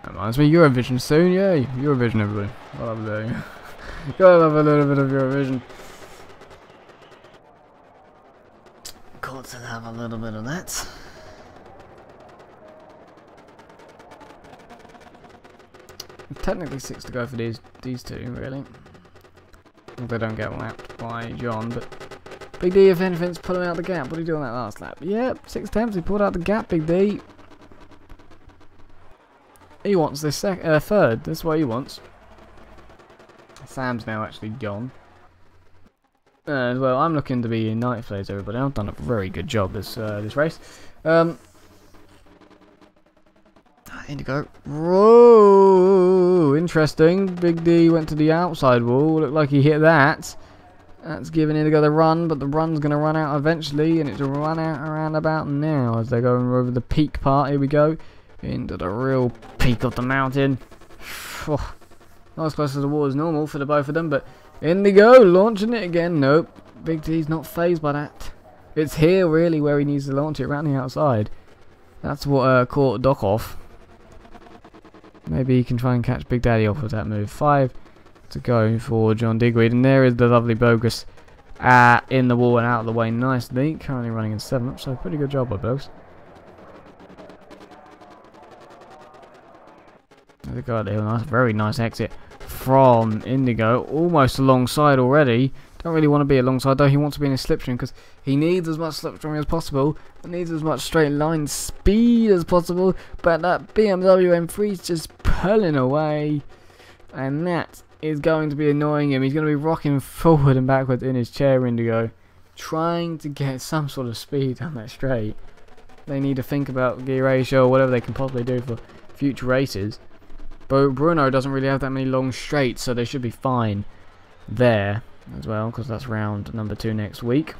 That reminds me, Eurovision soon, yay! Eurovision, everybody. I love that. Gotta love a little bit of Eurovision. Got to have a little bit of that. Technically 6 to go for these two, really. If they don't get lapped by John, but Big D, if anything's pulling out the gap. What did he do on that last lap? Yep, 6 attempts, he pulled out the gap, Big D. He wants this third, that's what he wants. Sam's now actually gone. As well, I'm looking to be in 9th place, everybody. I've done a very good job this race. Indigo. Whoa! Interesting. Big D went to the outside wall. Looked like he hit that. That's giving Indigo the run, but the run's going to run out eventually, and it's run out around about now as they're going over the peak part. Here we go. Into the real peak of the mountain. Not as close to the wall as normal for the both of them, but Indigo launching it again. Nope. Big D's not phased by that. It's here really where he needs to launch it, around the outside. That's what caught Doc off. Maybe he can try and catch Big Daddy off with that move. 5 to go for John Digweed, and there is the lovely Bogus in the wall and out of the way nicely. Currently running in 7th, so pretty good job by Bogus. There we go, nice, very nice exit from Indigo, almost alongside already. Don't really want to be alongside though, he wants to be in a slipstream because he needs as much slipstream as possible, and needs as much straight line speed as possible, but that BMW M3 is just pulling away, and that is going to be annoying him. He's going to be rocking forward and backwards in his chair, Indigo, trying to get some sort of speed down that straight. They need to think about gear ratio or whatever they can possibly do for future races. But Bruno doesn't really have that many long straights, so they should be fine there as well, because that's round number 2 next week.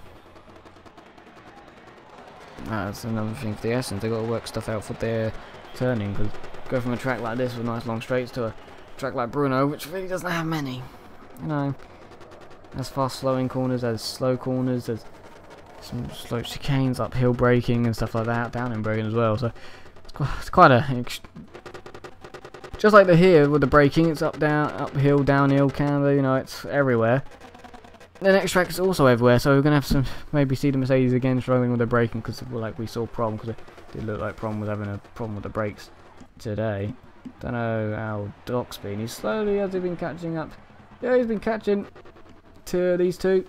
That's another thing for the Essence. They've got to work stuff out for their turning, because go from a track like this with nice long straights to a track like Bruno, which really doesn't have many. You know, there's fast slowing corners, there's slow corners, there's some slow chicanes, uphill braking and stuff like that, downhill braking as well. So it's quite a... Just like the here with the braking, it's up, down, uphill, downhill, Canada, you know, it's everywhere. The next track is also everywhere, so we're going to have some, maybe see the Mercedes again struggling with their braking, because like we saw Prom, because it did look like Prom was having a problem with the brakes today. Don't know how Doc's been. He's slowly, has he been catching up? Yeah, he's been catching to these two.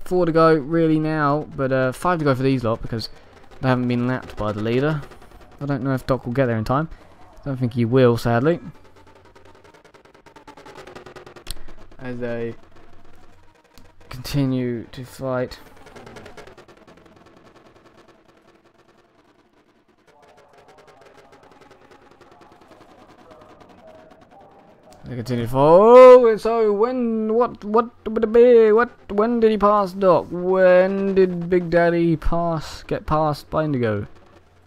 4 to go really now, but 5 to go for these lot, because they haven't been lapped by the leader. I don't know if Doc will get there in time. Don't think he will, sadly. As they continue to fight. They continue to fight. Oh, so when when did he pass Doc? When did Big Daddy get past by Indigo?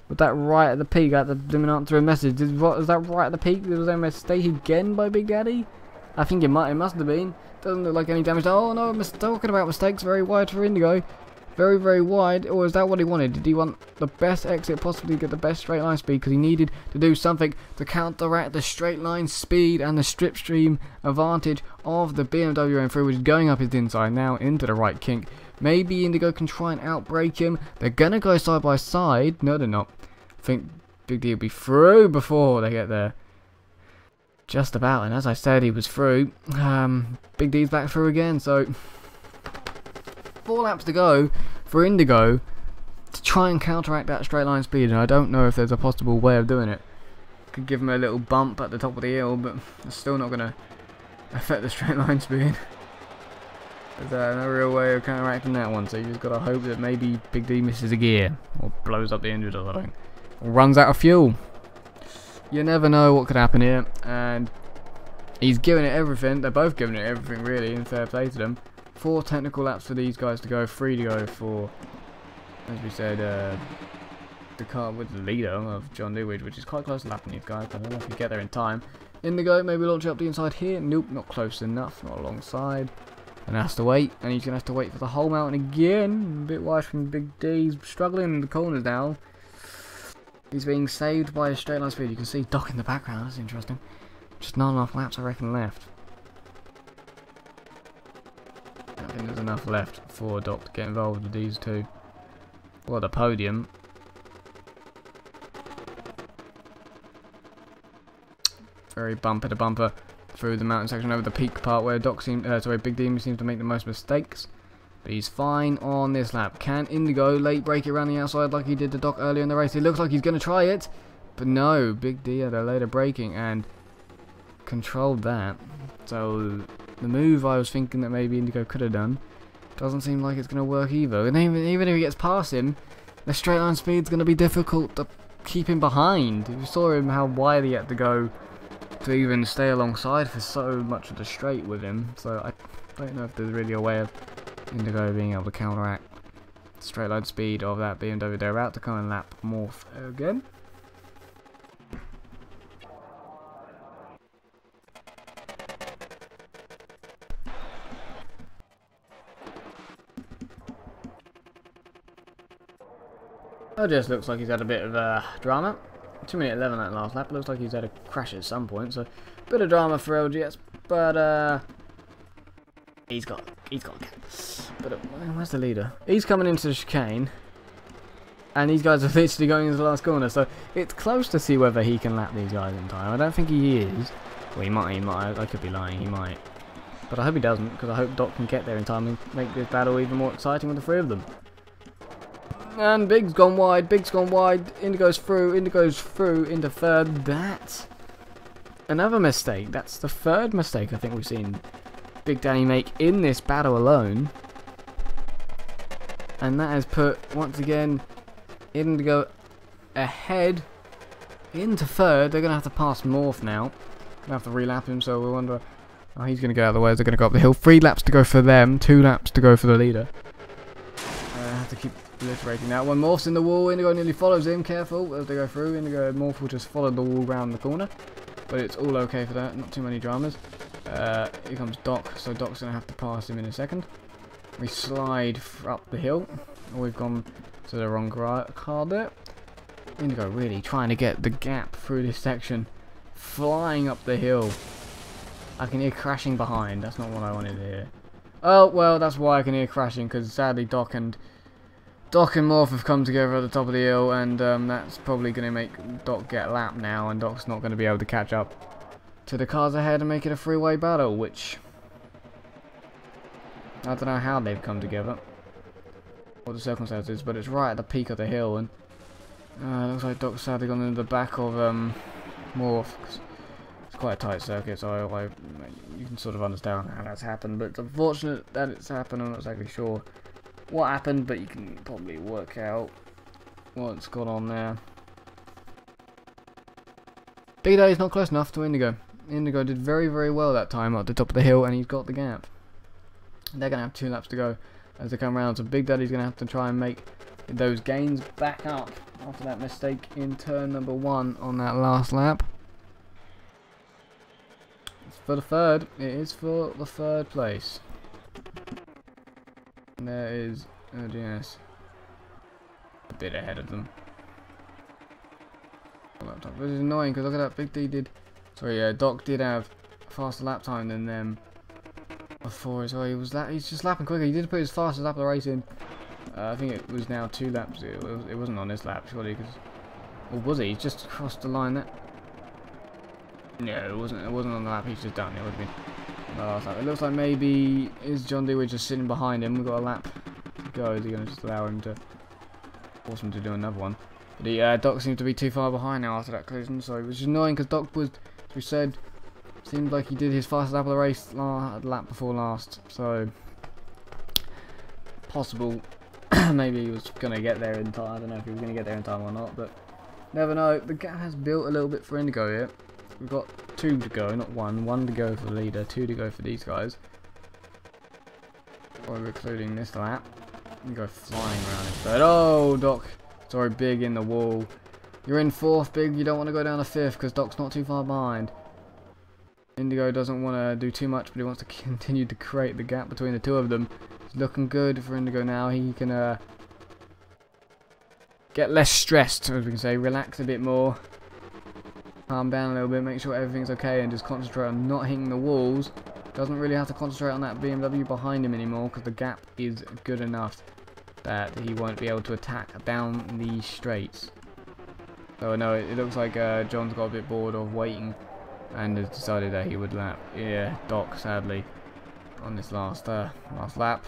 Was that right at the peak? I had to answer a message. Was that right at the peak? Was there a mistake again by Big Daddy? I think it must have been. Doesn't look like any damage. Oh no, talking about mistakes. Very wide for Indigo. Very, very wide. Or is that what he wanted? Did he want the best exit, possibly get the best straight line speed? Because he needed to do something to counteract the straight line speed and the slipstream advantage of the BMW M3, which is going up his inside now into the right kink. Maybe Indigo can try and outbrake him. They're going to go side by side. No, they're not. I think Big D will be through before they get there. Just about, and as I said, he was through. Big D's back through again, so 4 laps to go for Indigo to try and counteract that straight line speed, and I don't know if there's a possible way of doing it. Could give him a little bump at the top of the hill, but it's still not going to affect the straight line speed. There's no real way of counteracting that one, so you just got to hope that maybe Big D misses a gear, or blows up the engine or something, or runs out of fuel. You never know what could happen here, and he's giving it everything. They're both giving it everything, really, and fair play to them. 4 technical laps for these guys to go, 3 to go for, as we said, the car with the leader of John Dewey, which is quite close to lapping these guys. I don't know if we get there in time. Indigo, maybe launch up the inside here. Nope, not close enough, not alongside. Gonna have to wait, and he's gonna have to wait for the whole mountain again. A bit wide from Big D. He's struggling in the corners now. He's being saved by a straight line speed. You can see Doc in the background. That's interesting. Just not enough laps, I reckon, left. I think there's enough left for Doc to get involved with these two. What a podium. Very bumper to bumper through the mountain section over the peak part where Big D seems to make the most mistakes. But he's fine on this lap. Can Indigo late break it around the outside like he did to Doc earlier in the race? It looks like he's going to try it. But no, Big D had a later braking and controlled that. So the move I was thinking that maybe Indigo could have done doesn't seem like it's going to work either. And even if he gets past him, the straight line speed's going to be difficult to keep him behind. You saw him how wide he had to go to even stay alongside for so much of the straight with him. So I don't know if there's really a way of Indigo being able to counteract the straight line speed of that BMW. They're about to come and lap Morph again. It just looks like he's had a bit of drama. 2:11 that last lap. Looks like he's had a crash at some point. So a bit of drama for LGS, but he's got. But where's the leader? He's coming into the chicane, and these guys are literally going into the last corner. So it's close to see whether he can lap these guys in time. I don't think he is. Well, he might. I could be lying. He might. But I hope he doesn't, because I hope Doc can get there in time and make this battle even more exciting with the three of them. And Big's gone wide, Indigo's through into third. That's another mistake. That's the third mistake I think we've seen Big Danny make in this battle alone. And that has put, once again, Indigo ahead into third. They're going to have to pass Morph now. Going to have to relap him, so we wonder how he's going to get out of the way as they're going to go up the hill. 3 laps to go for them, 2 laps to go for the leader. Have to keep obliterating that one. Morph's in the wall. Indigo nearly follows him. Careful as they go through. Indigo and Morph will just follow the wall round the corner, but it's all okay for that. Not too many dramas. Here comes Doc, so Doc's gonna have to pass him in a second. We slide up the hill. Oh, we've gone to the wrong car there. Indigo really trying to get the gap through this section, flying up the hill. I can hear crashing behind. That's not what I wanted to hear. Oh well, that's why I can hear crashing, because sadly Doc and Morph have come together at the top of the hill, and that's probably going to make Doc get lapped now, and Doc's not going to be able to catch up to the cars ahead and make it a three-way battle, which I don't know how they've come together, or the circumstances, but it's right at the peak of the hill, and it looks like Doc's sadly gone into the back of Morph. It's quite a tight circuit, so you can sort of understand how that's happened, but it's unfortunate that it's happened. I'm not exactly sure what happened, but you can probably work out what's gone on there. Big Daddy's not close enough to Indigo. Indigo did very, very well that time at the top of the hill, and he's got the gap. They're going to have 2 laps to go as they come around, so Big Daddy's going to have to try and make those gains back up after that mistake in turn number 1 on that last lap. It's for the third. It is for the third place. And there is LGS a bit ahead of them. Which is annoying, because look at that, Big D did. Sorry, yeah, Doc did have a faster lap time than them before as well. He's just lapping quicker. He did put his fastest lap of the race in. I think it was now 2 laps. It wasn't on this lap, surely, because, or was he? He just crossed the line there. No, it wasn't. It wasn't on the lap. He's just done. It would have been. It looks like maybe is John Dewey just sitting behind him. We've got a lap to go. Is he going to just allow him to force him to do another one? But Doc seemed to be too far behind now after that collision, so it was just annoying because Doc was, as we said, seemed like he did his fastest lap of the race lap before last. So possible maybe he was going to get there in time. I don't know if he was going to get there in time or not, but never know. The gap has built a little bit for Indigo here. We've got 2 to go, not 1. 1 to go for the leader, 2 to go for these guys. Or including this lap. You go flying around in third. Oh, Doc. Sorry, Big in the wall. You're in 4th, Big. You don't want to go down to 5th because Doc's not too far behind. Indigo doesn't want to do too much, but he wants to continue to create the gap between the two of them. It's looking good for Indigo now. He can get less stressed, as we can say, relax a bit more, calm down a little bit, make sure everything's okay, and just concentrate on not hitting the walls. Doesn't really have to concentrate on that BMW behind him anymore, because the gap is good enough that he won't be able to attack down the straights. So no, it looks like John's got a bit bored of waiting and has decided that he would lap. Yeah, Doc, sadly, on this last lap.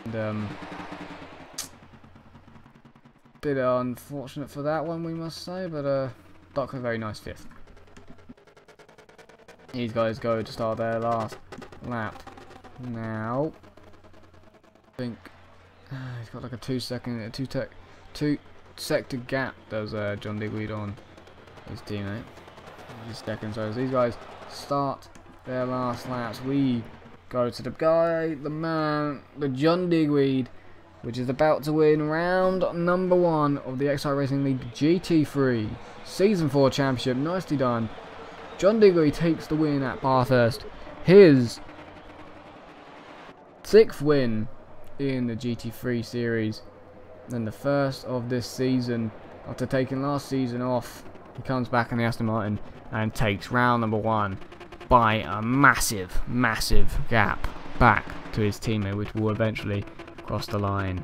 And bit unfortunate for that one, we must say, but Doc a very nice 5th. These guys go to start their last lap now. I think he's got like a 2 sector gap, does John Digweed on his teammate. His second. So as these guys start their last laps, we go to the guy, the man, the John Digweed, which is about to win round number 1 of the Xcite Racing League GT3 Season 4 Championship. Nicely done. John Digweed takes the win at Bathurst. His 6th win in the GT3 Series, and the first of this season. After taking last season off, he comes back in the Aston Martin and takes round number 1 by a massive gap back to his teammate, which will eventually cross the line.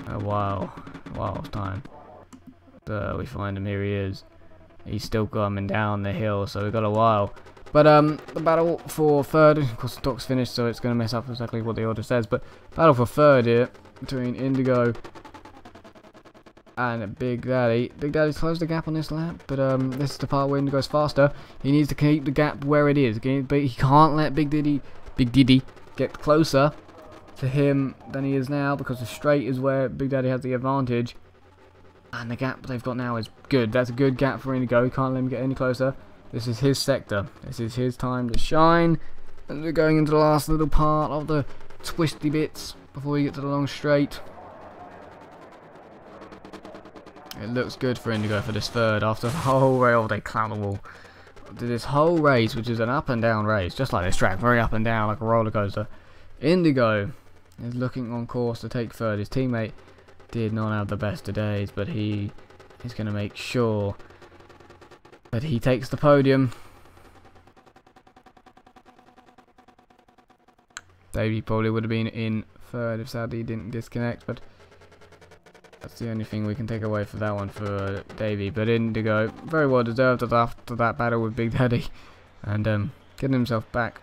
A while of time. We find him, here he is. He's still coming down the hill, so we've got a while. But the battle for 3rd, of course the Doc's finished, so it's going to mess up exactly what the order says, but battle for 3rd here between Indigo and Big Daddy. Big Daddy's closed the gap on this lap, but this is the part where Indigo's faster. He needs to keep the gap where it is, but he can't let Big Diddy get closer to him than he is now, because the straight is where Big Daddy has the advantage. And the gap they've got now is good. That's a good gap for Indigo. He can't let him get any closer. This is his sector. This is his time to shine. And we're going into the last little part of the twisty bits before we get to the long straight. It looks good for Indigo for this 3rd after the whole rail. They clown the wall. This whole race, which is an up and down race, just like this track, very up and down like a roller coaster. Indigo is looking on course to take 3rd. His teammate did not have the best of days, but he is going to make sure that he takes the podium. Davey probably would have been in 3rd if sadly he didn't disconnect, but that's the only thing we can take away for that one for Davey. But Indigo, very well deserved after that battle with Big Daddy, and getting himself back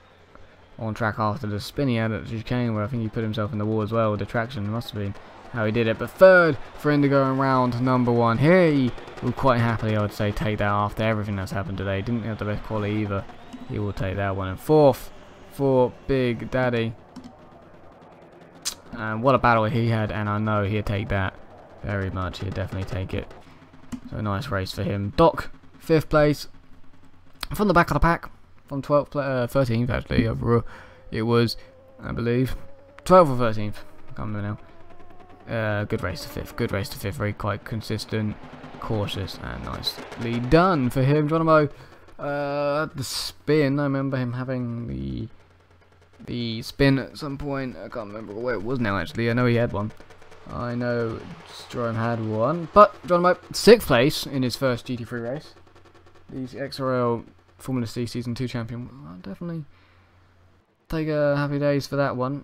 on track after the spin he had at the chicane, where I think he put himself in the wall as well with the traction. Must have been how he did it. But 3rd for Indigo in round number 1. He will quite happily, I would say, take that after everything that's happened today. Didn't have the best quality either. He will take that one. And 4th for Big Daddy. And what a battle he had, and I know he'd take that very much. He'd definitely take it. So nice race for him. Doc, 5th place. From the back of the pack. From 13th actually overall. It was, I believe, 12th or 13th. I can't remember now. Good race to 5th. Good race to 5th. Very quite consistent, cautious, and nicely done for him. Geronimo, the spin. I remember him having the spin at some point. I can't remember where it was now. Actually, I know he had one. I know Jerome had one. But Geronimo, 6th place in his first GT3 race. The XRL Formula C Season 2 champion. I'll definitely take happy days for that one.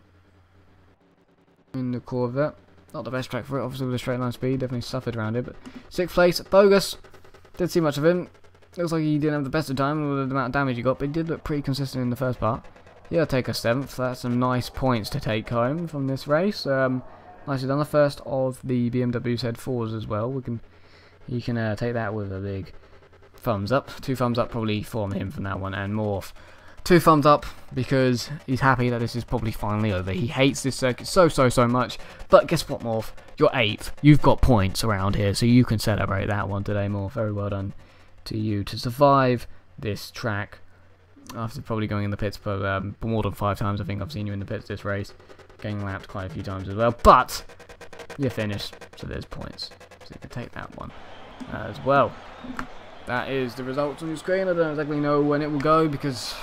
In the Corvette. Not the best track for it, obviously with a straight line speed, definitely suffered around it, but 6th place, Bogus, didn't see much of him, looks like he didn't have the best of time with the amount of damage he got, but he did look pretty consistent in the first part. He'll take a 7th, that's some nice points to take home from this race. Nicely done, the first of the BMW's Head 4s as well. He can take that with a big thumbs up, 2 thumbs up probably from him from that one, and Morph. 2 thumbs up because he's happy that this is probably finally over. He hates this circuit so much. But guess what, Morph? You're 8th. You've got points around here, so you can celebrate that one today, Morph. Very well done to you to survive this track after probably going in the pits for more than 5 times. I think I've seen you in the pits this race, getting lapped quite a few times as well. But you're finished, so there's points. So you can take that one as well. that is the results on your screen. I don't exactly know when it will go because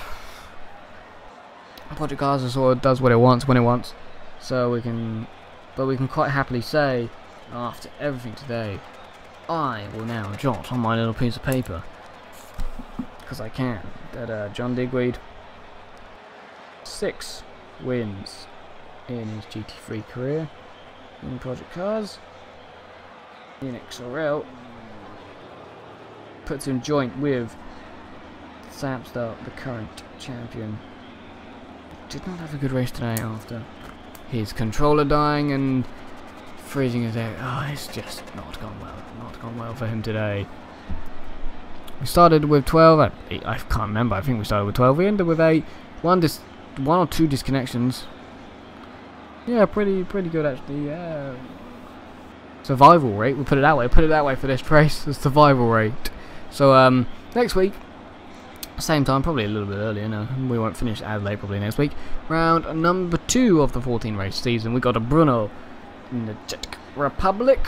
Project Cars sort of does what it wants when it wants. So we can quite happily say, after everything today, I will now jot on my little piece of paper, because I can, that John Digweed, 6 wins in his GT3 career in Project Cars. In XRL, puts him joint with Samstar, the current champion. Did not have a good race today after his controller dying and freezing his air. Oh, it's just not gone well. Not gone well for him today. We started with 12. I can't remember. I think we started with 12. We ended with 8. One or two disconnections. Yeah, pretty good actually. Yeah. Survival rate. We'll put it that way. Put it that way for this race. The survival rate. So next week, same time, probably a little bit earlier. No, we won't finish as late probably next week. Round number 2 of the 14 race season. We got a Brno in the Czech Republic.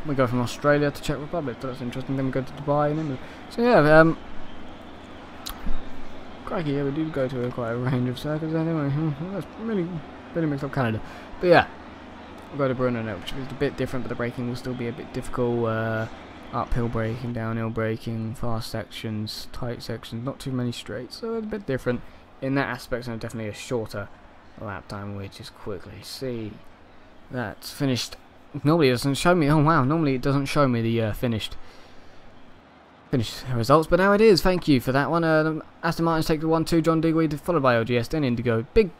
We go from Australia to Czech Republic. So that's interesting. Then we go to Dubai and then. So yeah, crikey, yeah, we do go to quite a range of circuits anyway. That's really mixed up Canada. But yeah, we'll go to Brno now, which is a bit different, but the braking will still be a bit difficult. Uphill braking, downhill braking, fast sections, tight sections, not too many straights, so it's a bit different in that aspect, and definitely a shorter lap time. We just quickly see that's finished. Normally it doesn't show me. Oh wow! Normally it doesn't show me the finished results, but now it is. Thank you for that one. Aston Martin's take the 1-2. John Digweed, followed by OGS, then Indigo, Big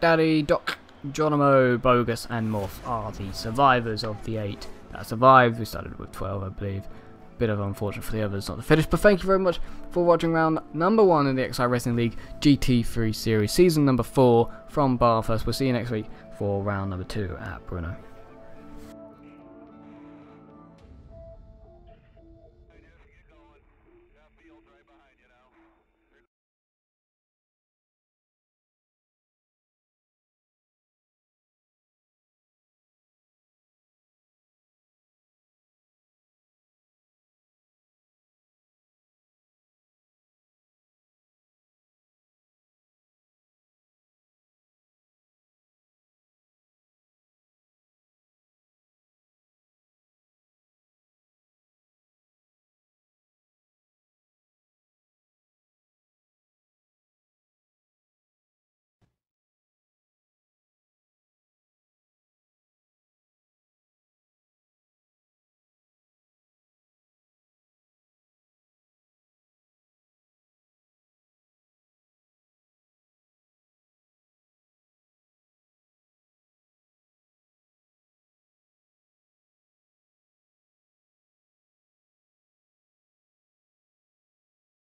Daddy, Doc, Geronimo, Bogus, and Morph are the survivors of the 8 that survived. We started with 12, I believe. Bit of unfortunate for the others not to finish, but thank you very much for watching round number 1 in the Xcite Racing League GT3 Series, season number 4 from Bathurst. We'll see you next week for round number 2 at Brno.